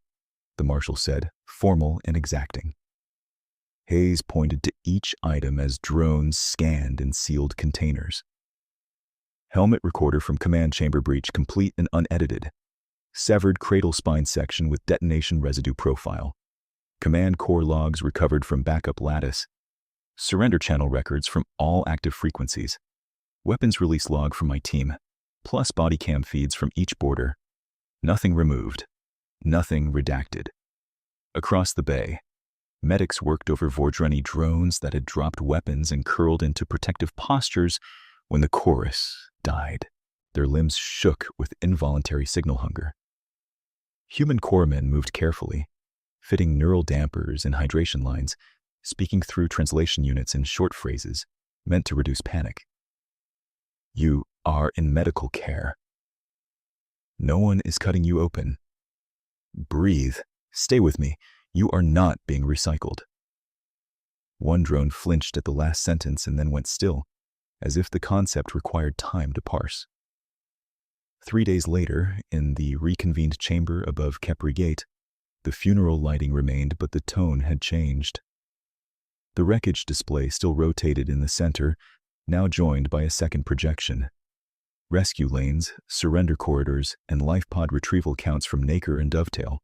A: the marshal said, formal and exacting. Hayes pointed to each item as drones scanned and sealed containers. "Helmet recorder from command chamber breach complete and unedited. Severed cradle spine section with detonation residue profile. Command core logs recovered from backup lattice. Surrender channel records from all active frequencies. Weapons release log from my team, plus body cam feeds from each border. Nothing removed. Nothing redacted." Across the bay, medics worked over Vordrani drones that had dropped weapons and curled into protective postures when the chorus died. Their limbs shook with involuntary signal hunger. Human corpsmen moved carefully, fitting neural dampers and hydration lines, speaking through translation units in short phrases meant to reduce panic. "You are in medical care. No one is cutting you open. Breathe. Stay with me. You are not being recycled." One drone flinched at the last sentence and then went still, as if the concept required time to parse. 3 days later, in the reconvened chamber above Kepri Gate, the funeral lighting remained, but the tone had changed. The wreckage display still rotated in the center, now joined by a second projection. Rescue lanes, surrender corridors, and life pod retrieval counts from Nacre and Dovetail,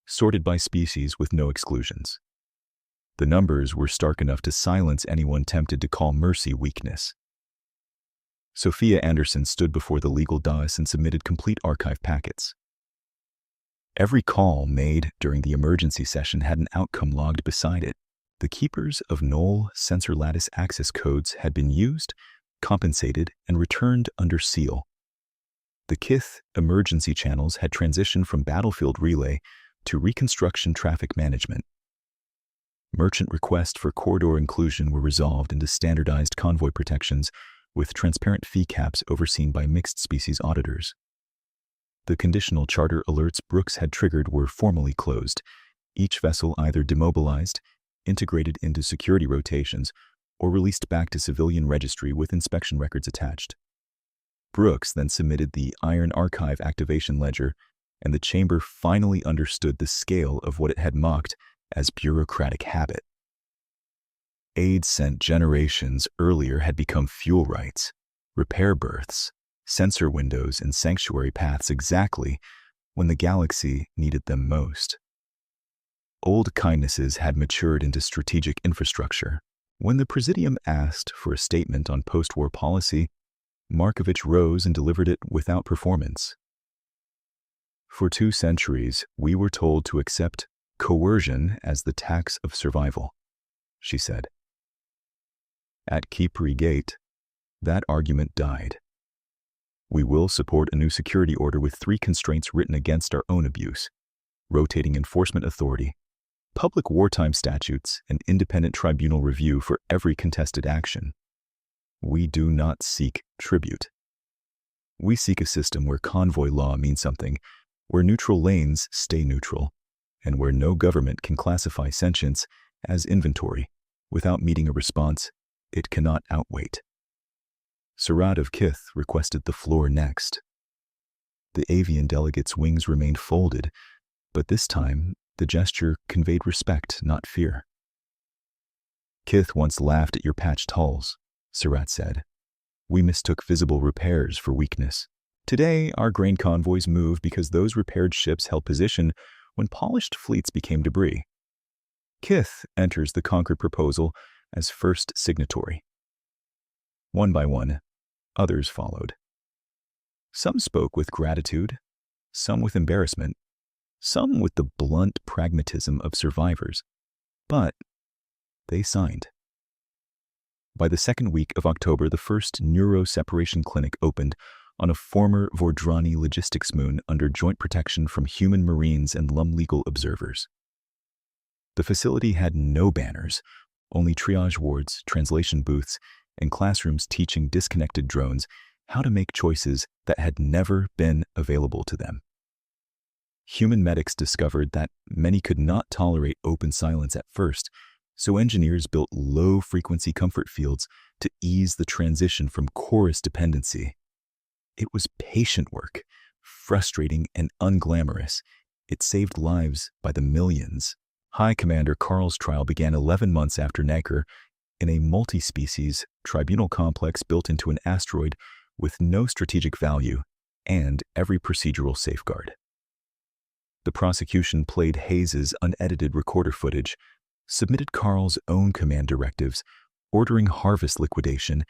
A: sorted by species with no exclusions. The numbers were stark enough to silence anyone tempted to call mercy weakness. Sophia Anderson stood before the legal dais and submitted complete archive packets. Every call made during the emergency session had an outcome logged beside it. The keepers of null sensor lattice access codes had been used, compensated, and returned under seal. The Kith emergency channels had transitioned from battlefield relay to reconstruction traffic management. Merchant requests for corridor inclusion were resolved into standardized convoy protections with transparent fee caps overseen by mixed species auditors. The conditional charter alerts Brooks had triggered were formally closed, each vessel either demobilized, integrated into security rotations, or released back to civilian registry with inspection records attached. Brooks then submitted the Iron Archive activation ledger, and the chamber finally understood the scale of what it had mocked as bureaucratic habit. Aid sent generations earlier had become fuel rights, repair berths, sensor windows, and sanctuary paths exactly when the galaxy needed them most. Old kindnesses had matured into strategic infrastructure. When the Presidium asked for a statement on post-war policy, Markovich rose and delivered it without performance. For 2 centuries, we were told to accept coercion as the tax of survival, she said. At Khepri Gate, that argument died. We will support a new security order with 3 constraints written against our own abuse: rotating enforcement authority, public wartime statutes, and independent tribunal review for every contested action. We do not seek tribute. We seek a system where convoy law means something, where neutral lanes stay neutral, and where no government can classify sentience as inventory without meeting a response it cannot outweight. Surat of Kith requested the floor next. The avian delegate's wings remained folded, but this time the gesture conveyed respect, not fear. Kith once laughed at your patched hulls, Surat said. We mistook visible repairs for weakness. Today, our grain convoys move because those repaired ships held position when polished fleets became debris. Kith enters the Concord proposal as first signatory. One by one, others followed. Some spoke with gratitude, some with embarrassment, some with the blunt pragmatism of survivors, but they signed. By the second week of October, the first neuroseparation clinic opened on a former Vordrani logistics moon under joint protection from human marines and Lum legal observers. The facility had no banners, only triage wards, translation booths, and classrooms teaching disconnected drones how to make choices that had never been available to them. Human medics discovered that many could not tolerate open silence at first, so engineers built low-frequency comfort fields to ease the transition from chorus dependency. It was patient work, frustrating and unglamorous. It saved lives by the millions. High Commander Karl's trial began 11 months after Necker in a multi-species tribunal complex built into an asteroid with no strategic value and every procedural safeguard. The prosecution played Hayes's unedited recorder footage, submitted Karl's own command directives, ordering harvest liquidation,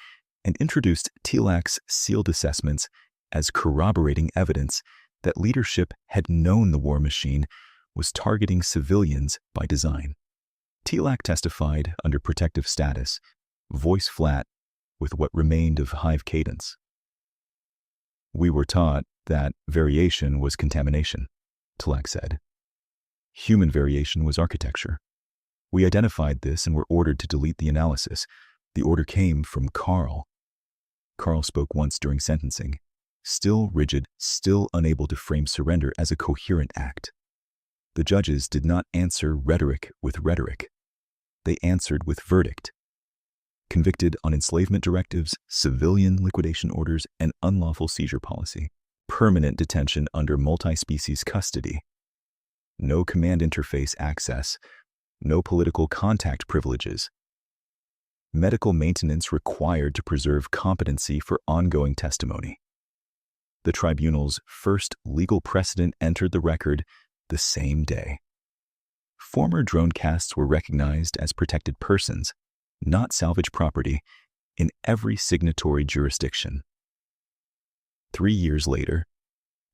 A: and introduced Tilak's sealed assessments as corroborating evidence that leadership had known the war machine was targeting civilians by design. Tilak testified under protective status, voice flat, with what remained of hive cadence. We were taught that variation was contamination, Tilak said. Human variation was architecture. We identified this and were ordered to delete the analysis. The order came from Karl. Karl spoke once during sentencing, still rigid, still unable to frame surrender as a coherent act. The judges did not answer rhetoric with rhetoric. They answered with verdict. Convicted on enslavement directives, civilian liquidation orders, and unlawful seizure policy. Permanent detention under multi-species custody. No command interface access. No political contact privileges. Medical maintenance required to preserve competency for ongoing testimony. The tribunal's first legal precedent entered the record the same day. Former drone casts were recognized as protected persons, not salvage property, in every signatory jurisdiction. 3 years later,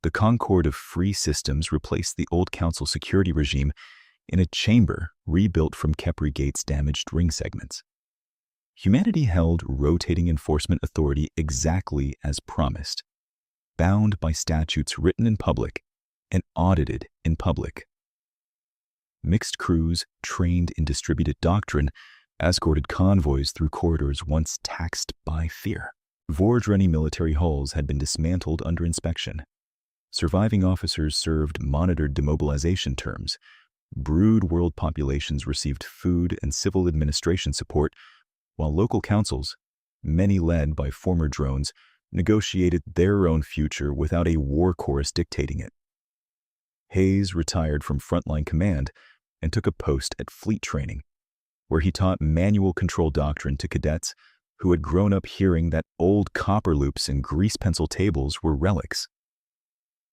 A: the Concord of Free Systems replaced the old Council security regime in a chamber rebuilt from Khepri Gate's damaged ring segments. Humanity held rotating enforcement authority exactly as promised, bound by statutes written in public and audited in public. Mixed crews trained in distributed doctrine escorted convoys through corridors once taxed by fear. Vordrani military hulls had been dismantled under inspection. Surviving officers served monitored demobilization terms. Brood world populations received food and civil administration support, while local councils, many led by former drones, negotiated their own future without a war chorus dictating it. Hayes retired from frontline command and took a post at fleet training, where he taught manual control doctrine to cadets who had grown up hearing that old copper loops and grease pencil tables were relics.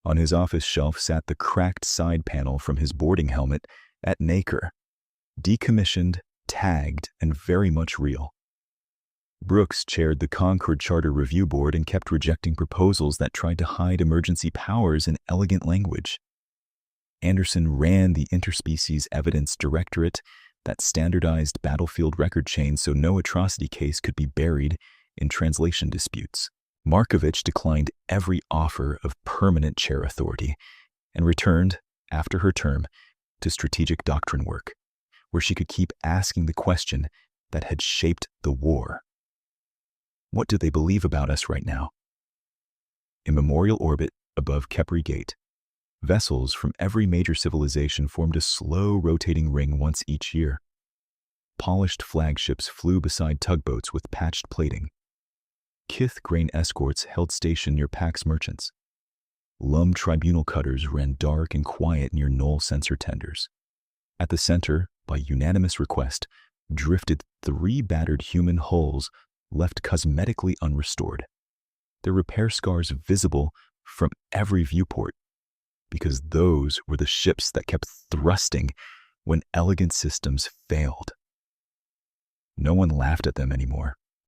A: On his office shelf sat the cracked side panel from his boarding helmet at Nacre, decommissioned, tagged, and very much real. Brooks chaired the Concord Charter Review Board and kept rejecting proposals that tried to hide emergency powers in elegant language. Anderson ran the Interspecies Evidence Directorate that standardized battlefield record chain so no atrocity case could be buried in translation disputes. Markovich declined every offer of permanent chair authority and returned, after her term, to strategic doctrine work, where she could keep asking the question that had shaped the war. What do they believe about us right now? In memorial orbit above Khepri Gate, vessels from every major civilization formed a slow rotating ring once each year. Polished flagships flew beside tugboats with patched plating. Kith grain escorts held station near Pax merchants. Lum tribunal cutters ran dark and quiet near Knoll sensor tenders. At the center, by unanimous request, drifted 3 battered human hulls left cosmetically unrestored, their repair scars visible from every viewport, because those were the ships that kept thrusting when elegant systems failed. No one laughed at them anymore.